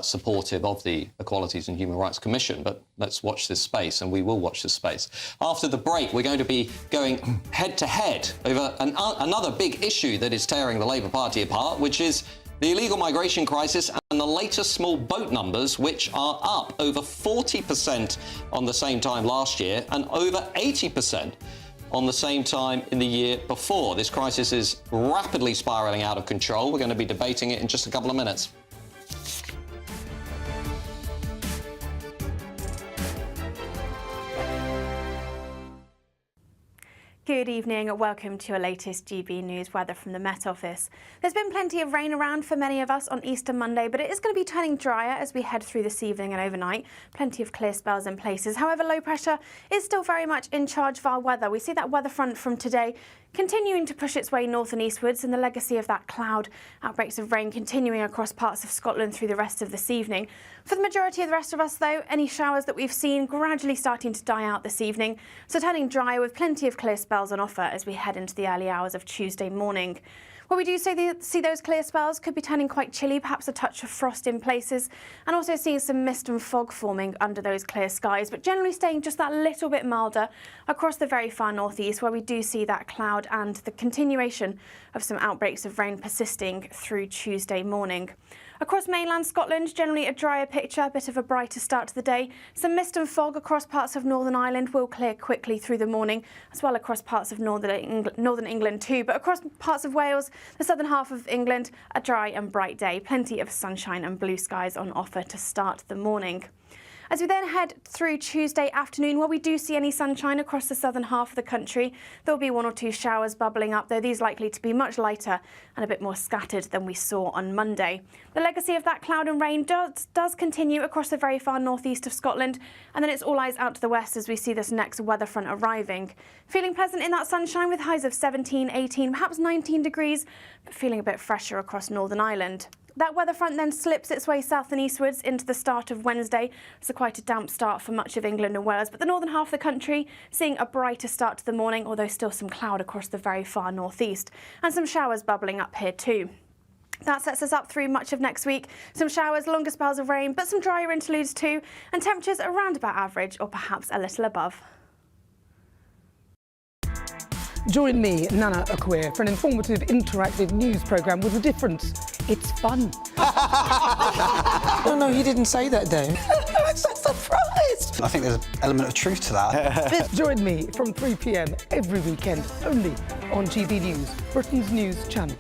[SPEAKER 13] supportive of the Equalities and Human Rights Commission, but let's watch this space, and we will watch this space. After the break, we're going to be going head-to-head over another big issue that is tearing the Labour Party apart, which is the illegal migration crisis and the latest small boat numbers, which are up over 40% on the same time last year and over 80% on the same time in the year before. This crisis is rapidly spiralling out of control. We're going to be debating it in just a couple of minutes.
[SPEAKER 6] Good evening and welcome to your latest GB News weather from the Met Office. There's been plenty of rain around for many of us on Easter Monday, but it is going to be turning drier as we head through this evening and overnight. Plenty of clear spells in places. However, low pressure is still very much in charge of our weather. We see that weather front from today continuing to push its way north and eastwards, and the legacy of that cloud, outbreaks of rain continuing across parts of Scotland through the rest of this evening. For the majority of the rest of us, though, any showers that we've seen gradually starting to die out this evening, so turning drier with plenty of clear spells on offer as we head into the early hours of Tuesday morning. Where we do see those clear spells could be turning quite chilly, perhaps a touch of frost in places, and also seeing some mist and fog forming under those clear skies, but generally staying just that little bit milder across the very far northeast, where we do see that cloud and the continuation of some outbreaks of rain persisting through Tuesday morning. Across mainland Scotland, generally a drier picture, a bit of a brighter start to the day. Some mist and fog across parts of Northern Ireland will clear quickly through the morning, as well across parts of Northern England too. But across parts of Wales, the southern half of England, a dry and bright day. Plenty of sunshine and blue skies on offer to start the morning. As we then head through Tuesday afternoon, while we do see any sunshine across the southern half of the country, there will be 1 or 2 showers bubbling up, though these likely to be much lighter and a bit more scattered than we saw on Monday. The legacy of that cloud and rain does continue across the very far northeast of Scotland, and then it's all eyes out to the west as we see this next weather front arriving. Feeling pleasant in that sunshine with highs of 17, 18, perhaps 19 degrees, but feeling a bit fresher across Northern Ireland. That weather front then slips its way south and eastwards into the start of Wednesday. So quite a damp start for much of England and Wales, but the northern half of the country seeing a brighter start to the morning, although still some cloud across the very far northeast, and some showers bubbling up here too. That sets us up through much of next week. Some showers, longer spells of rain, but some drier interludes too, and temperatures around about average or perhaps a little above.
[SPEAKER 7] Join me, Nana Akwe, for an informative, interactive news programme with a difference. It's fun.
[SPEAKER 14] No, he didn't say that, though.
[SPEAKER 7] I'm so surprised.
[SPEAKER 14] I think there's an element of truth to that.
[SPEAKER 7] Join me from 3 p.m. every weekend, only on GB News, Britain's news channel.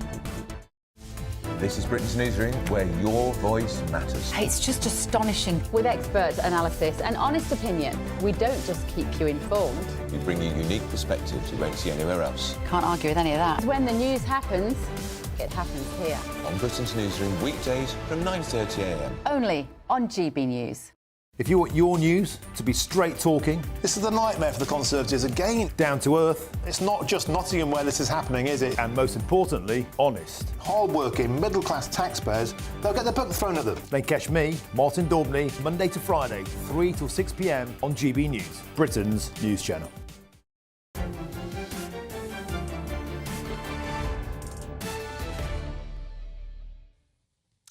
[SPEAKER 15] This is Britain's Newsroom, where your voice matters.
[SPEAKER 16] It's just astonishing. With expert analysis and honest opinion, we don't just keep you informed.
[SPEAKER 15] We bring you unique perspectives you won't see anywhere else.
[SPEAKER 16] Can't argue with any of that. When the news happens, it happens here.
[SPEAKER 15] On Britain's Newsroom, weekdays from 9:30 a.m.
[SPEAKER 16] Only on GB News.
[SPEAKER 17] If you want your news to be straight talking...
[SPEAKER 18] This is the nightmare for the Conservatives again.
[SPEAKER 17] Down to earth.
[SPEAKER 18] It's not just Nottingham where this is happening, is it?
[SPEAKER 17] And most importantly, honest.
[SPEAKER 18] Hard-working, middle-class taxpayers, they'll get their book thrown at them.
[SPEAKER 17] They catch me, Martin Daubney, Monday to Friday, 3 till 6 p.m. on GB News, Britain's news channel.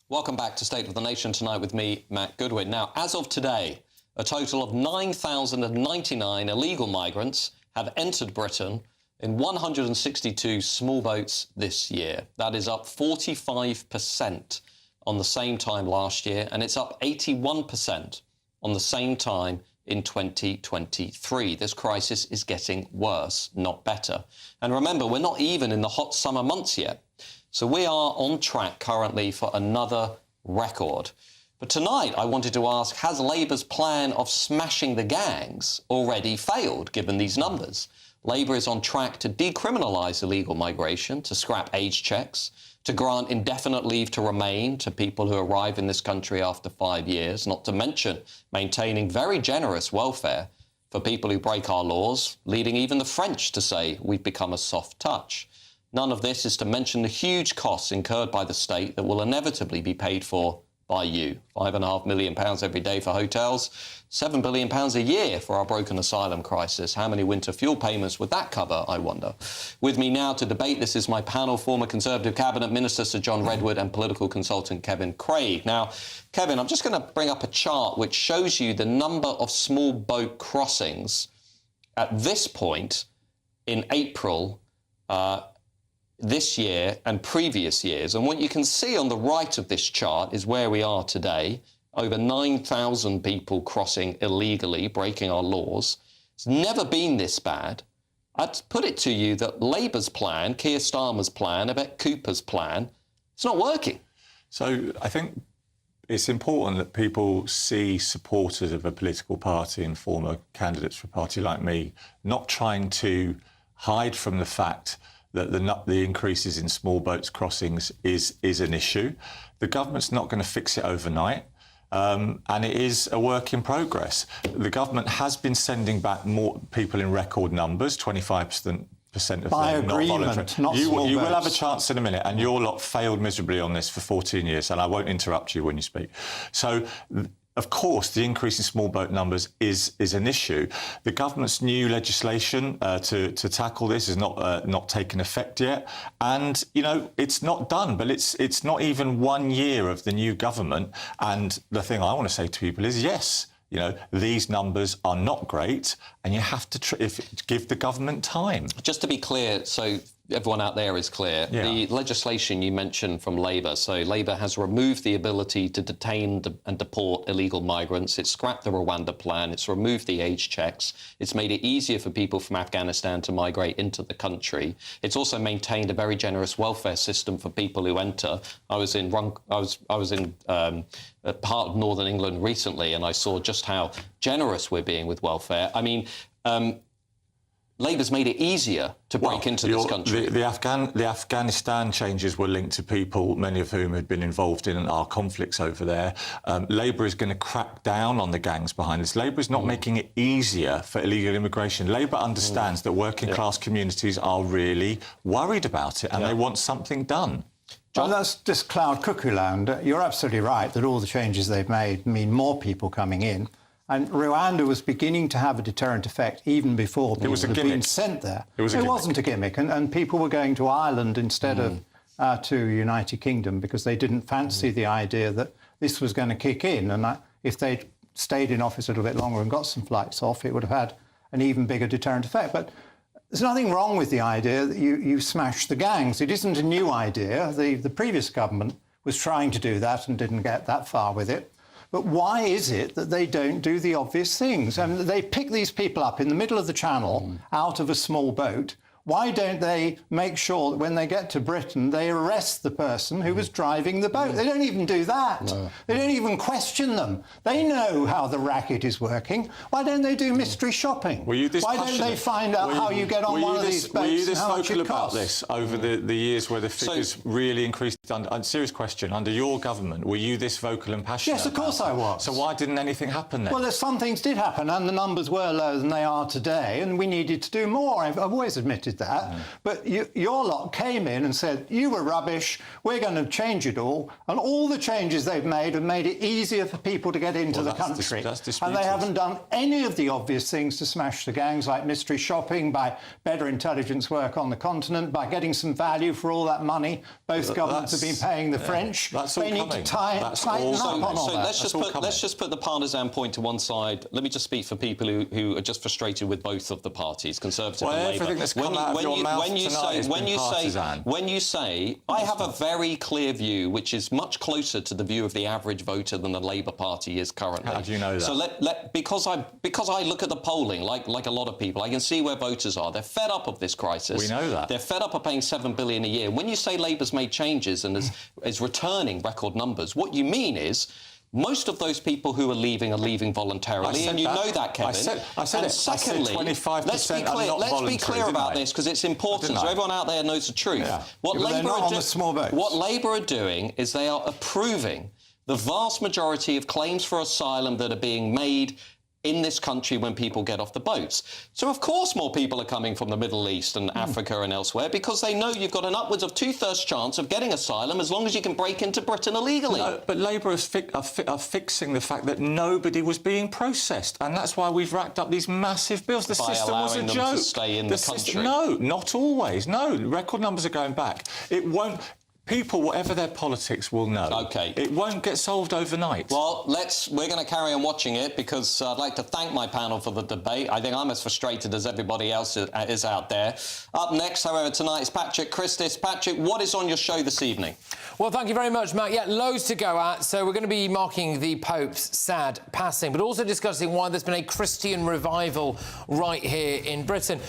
[SPEAKER 13] Welcome back to State of the Nation tonight with me, Matt Goodwin. Now, as of today, a total of 9,099 illegal migrants have entered Britain in 162 small boats this year. That is up 45% on the same time last year, and it's up 81% on the same time in 2023. This crisis is getting worse, not better. And remember, we're not even in the hot summer months yet. So we are on track currently for another record. But tonight I wanted to ask, has Labour's plan of smashing the gangs already failed, given these numbers? Labour is on track to decriminalise illegal migration, to scrap age checks, to grant indefinite leave to remain to people who arrive in this country after 5 years, not to mention maintaining very generous welfare for people who break our laws, leading even the French to say we've become a soft touch. None of this is to mention the huge costs incurred by the state that will inevitably be paid for by you. £5.5 million every day for hotels, £7 billion a year for our broken asylum crisis. How many winter fuel payments would that cover, I wonder? With me now to debate this is my panel, former Conservative Cabinet Minister Sir John Redwood and political consultant Kevin Craig. Now, Kevin, I'm just going to bring up a chart which shows you the number of small boat crossings at this point in April this year and previous years. And what you can see on the right of this chart is where we are today. Over 9,000 people crossing illegally, breaking our laws. It's never been this bad. I'd put it to you that Labour's plan, Keir Starmer's plan, Yvette Cooper's plan, it's not working.
[SPEAKER 22] So I think it's important that people see supporters of a political party and former candidates for a party like me not trying to hide from the fact that the increases in small boats crossings is an issue. The government's not going to fix it overnight, and it is a work in progress. The government has been sending back more people in record numbers, 25% of
[SPEAKER 1] by
[SPEAKER 22] them
[SPEAKER 1] agreement,
[SPEAKER 22] not
[SPEAKER 1] not
[SPEAKER 22] you
[SPEAKER 1] small
[SPEAKER 22] will have a
[SPEAKER 1] boats.
[SPEAKER 22] chance in a minute, and your lot failed miserably on this for 14 years, and I won't interrupt you when you speak. So, of course, the increase in small boat numbers is an issue. The government's new legislation to tackle this is not taken effect yet, and it's not done. But it's not even 1 year of the new government. And the thing I want to say to people is, yes, these numbers are not great, and you have to give the government time.
[SPEAKER 13] Just to be clear, so everyone out there is clear.
[SPEAKER 22] Yeah.
[SPEAKER 13] The legislation you mentioned from Labour, so Labour has removed the ability to detain and deport illegal migrants. It's scrapped the Rwanda plan. It's removed the age checks. It's made it easier for people from Afghanistan to migrate into the country. It's also maintained a very generous welfare system for people who enter. I was in a part of northern England recently, and I saw just how generous we're being with welfare. I mean, Labour's made it easier to break into this country.
[SPEAKER 22] The Afghanistan changes were linked to people, many of whom had been involved in our conflicts over there. Labour is going to crack down on the gangs behind this. Labour is not making it easier for illegal immigration. Labour understands that working-class communities are really worried about it and they want something done.
[SPEAKER 1] Well, that's just cloud cuckoo land. You're absolutely right that all the changes they've made mean more people coming in. And Rwanda was beginning to have a deterrent effect even before people had been sent there. It wasn't a gimmick. And people were going to Ireland instead of to United Kingdom because they didn't fancy the idea that this was going to kick in. And if they'd stayed in office a little bit longer and got some flights off, it would have had an even bigger deterrent effect. But there's nothing wrong with the idea that you smash the gangs. It isn't a new idea. The previous government was trying to do that and didn't get that far with it. But why is it that they don't do the obvious things? They pick these people up in the middle of the channel out of a small boat. Why don't they make sure that when they get to Britain, they arrest the person who was driving the boat? They don't even do that. No. They don't even question them. They know how the racket is working. Why don't they do mystery shopping? Why don't they find out how you get on one of these boats?
[SPEAKER 22] Were you this
[SPEAKER 1] and how much
[SPEAKER 22] vocal
[SPEAKER 1] it
[SPEAKER 22] about
[SPEAKER 1] costs?
[SPEAKER 22] this over the years where the figures really increased? Serious question. Under your government, were you this vocal and passionate?
[SPEAKER 1] Yes, of course I was.
[SPEAKER 22] So why didn't anything happen then?
[SPEAKER 1] Well, some things did happen, and the numbers were lower than they are today, and we needed to do more. I've always admitted that. But your lot came in and said, you were rubbish, we're going to change it all. And all the changes they've made have made it easier for people to get into the country. And they haven't done any of the obvious things to smash the gangs, like mystery shopping, by better intelligence work on the continent, by getting some value for all that money. Both governments have been paying the French. They need to tighten up on all that.
[SPEAKER 13] Let's just put the partisan point to one side. Let me just speak for people who are just frustrated with both of the parties, Conservative and Labour.
[SPEAKER 22] Everything that's come out of your mouth tonight has been partisan.
[SPEAKER 13] When you say, I have a very clear view, which is much closer to the view of the average voter than the Labour Party is currently.
[SPEAKER 22] How do you know that?
[SPEAKER 13] So because I look at the polling, like a lot of people, I can see where voters are. They're fed up of this crisis.
[SPEAKER 22] We know that.
[SPEAKER 13] They're fed up of paying $7 billion a year. When you say Labour's made changes and is returning record numbers, what you mean is most of those people who are leaving voluntarily, and you know that, Kevin.
[SPEAKER 22] I said
[SPEAKER 13] and secondly,
[SPEAKER 22] 25%
[SPEAKER 13] let's be clear about this because it's important so everyone out there knows the truth.
[SPEAKER 22] Yeah.
[SPEAKER 13] What
[SPEAKER 22] Labour
[SPEAKER 13] are doing is they are approving the vast majority of claims for asylum that are being made in this country when people get off the boats. So, of course, more people are coming from the Middle East and Africa and elsewhere because they know you've got an upwards of 2/3 chance of getting asylum as long as you can break into Britain illegally.
[SPEAKER 22] No, but Labour are fixing the fact that nobody was being processed, and that's why we've racked up these massive bills. The system was a joke.
[SPEAKER 13] Them to stay in the country.
[SPEAKER 22] No, not always. No, record numbers are going back. It won't. People, whatever their politics, will know.
[SPEAKER 13] OK.
[SPEAKER 22] It won't get solved overnight.
[SPEAKER 13] Well, we're going to carry on watching it because I'd like to thank my panel for the debate. I think I'm as frustrated as everybody else is out there. Up next, however, tonight is Patrick Christis. Patrick, what is on your show this evening?
[SPEAKER 10] Well, thank you very much, Matt. Yeah, loads to go at. So we're going to be marking the Pope's sad passing, but also discussing why there's been a Christian revival right here in Britain.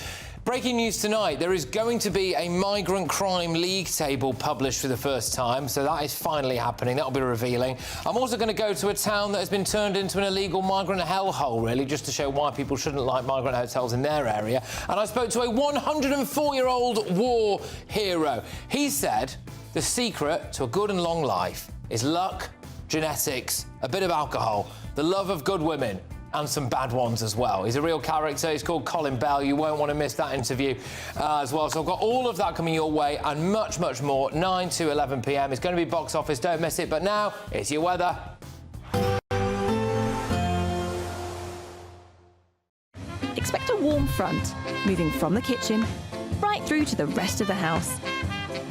[SPEAKER 10] Breaking news tonight, there is going to be a migrant crime league table published for the first time, so that is finally happening. That'll be revealing. I'm also going to go to a town that has been turned into an illegal migrant hellhole, really, just to show why people shouldn't like migrant hotels in their area. And I spoke to a 104-year-old war hero. He said the secret to a good and long life is luck, genetics, a bit of alcohol, the love of good women, and some bad ones as well. He's a real character. He's called Colin Bell. You won't want to miss that interview as well. So I've got all of that coming your way and much, much more, 9 to 11 p.m. It's going to be box office. Don't miss it. But now, it's your weather.
[SPEAKER 2] Expect a warm front, moving from the kitchen right through to the rest of the house.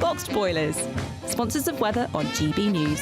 [SPEAKER 2] Boxed Boilers, sponsors of weather on GB News.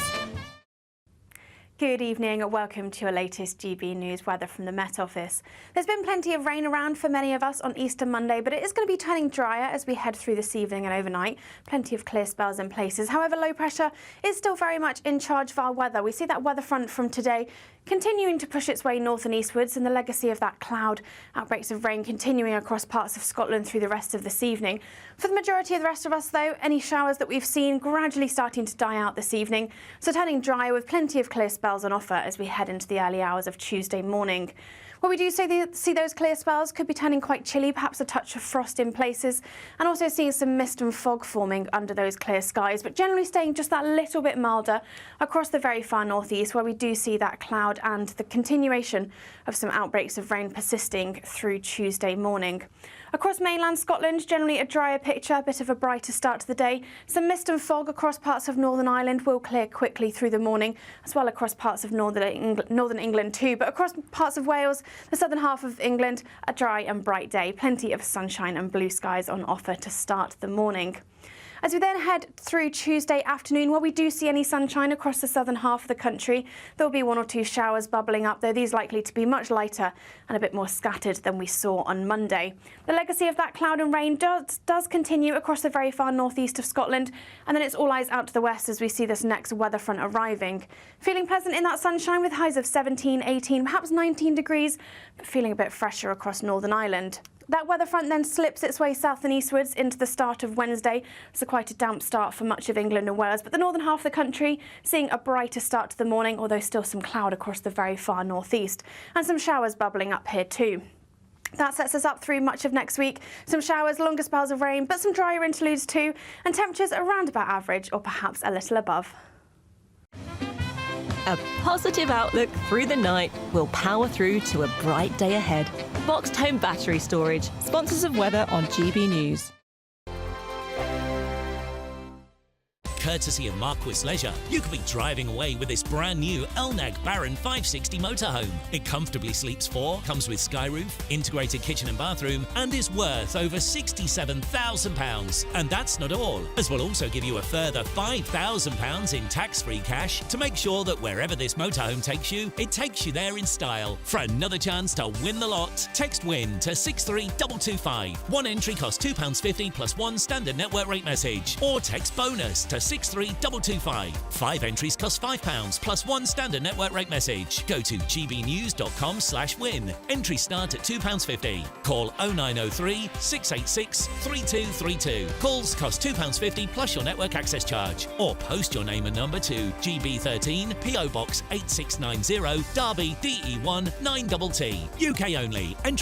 [SPEAKER 6] Good evening and welcome to your latest GB News weather from the Met Office. There's been plenty of rain around for many of us on Easter Monday, but it is going to be turning drier as we head through this evening and overnight. Plenty of clear spells in places. However, low pressure is still very much in charge of our weather. We see that weather front from today continuing to push its way north and eastwards, and the legacy of that cloud, outbreaks of rain continuing across parts of Scotland through the rest of this evening. For the majority of the rest of us, though, any showers that we've seen gradually starting to die out this evening, so turning dry with plenty of clear spells on offer as we head into the early hours of Tuesday morning. What we do see those clear spells could be turning quite chilly, perhaps a touch of frost in places, and also seeing some mist and fog forming under those clear skies, but generally staying just that little bit milder across the very far northeast, where we do see that cloud and the continuation of some outbreaks of rain persisting through Tuesday morning. Across mainland Scotland, generally a drier picture, a bit of a brighter start to the day. Some mist and fog across parts of Northern Ireland will clear quickly through the morning, as well across parts of Northern England too. But across parts of Wales, the southern half of England, a dry and bright day. Plenty of sunshine and blue skies on offer to start the morning. As we then head through Tuesday afternoon, where we do see any sunshine across the southern half of the country, there will be one or two showers bubbling up, though these likely to be much lighter and a bit more scattered than we saw on Monday. The legacy of that cloud and rain does continue across the very far northeast of Scotland, and then it's all eyes out to the west as we see this next weather front arriving. Feeling pleasant in that sunshine with highs of 17, 18, perhaps 19 degrees, but feeling a bit fresher across Northern Ireland. That weather front then slips its way south and eastwards into the start of Wednesday, so quite a damp start for much of England and Wales, but the northern half of the country seeing a brighter start to the morning, although still some cloud across the very far northeast, and some showers bubbling up here too. That sets us up through much of next week. Some showers, longer spells of rain, but some drier interludes too, and temperatures around about average or perhaps a little above.
[SPEAKER 2] A positive outlook through the night will power through to a bright day ahead. Boxed Home Battery Storage, sponsors of weather on GB News.
[SPEAKER 8] Courtesy of Marquis Leisure, you could be driving away with this brand new Elnag Baron 560 motorhome. It comfortably sleeps 4, comes with sky roof, integrated kitchen and bathroom, and is worth over £67,000. And that's not all, as we'll also give you a further £5,000 in tax-free cash to make sure that wherever this motorhome takes you, it takes you there in style. For another chance to win the lot, text WIN to 63225. One entry costs £2.50 plus one standard network rate message, or text BONUS to 63225. 5 entries cost £5 plus one standard network rate message. Go to gbnews.com/win. Entries start at £2.50. Call 0903 686 3232. Calls cost £2.50 plus your network access charge. Or post your name and number to GB13 PO Box 8690 Derby DE1 9TT. UK only.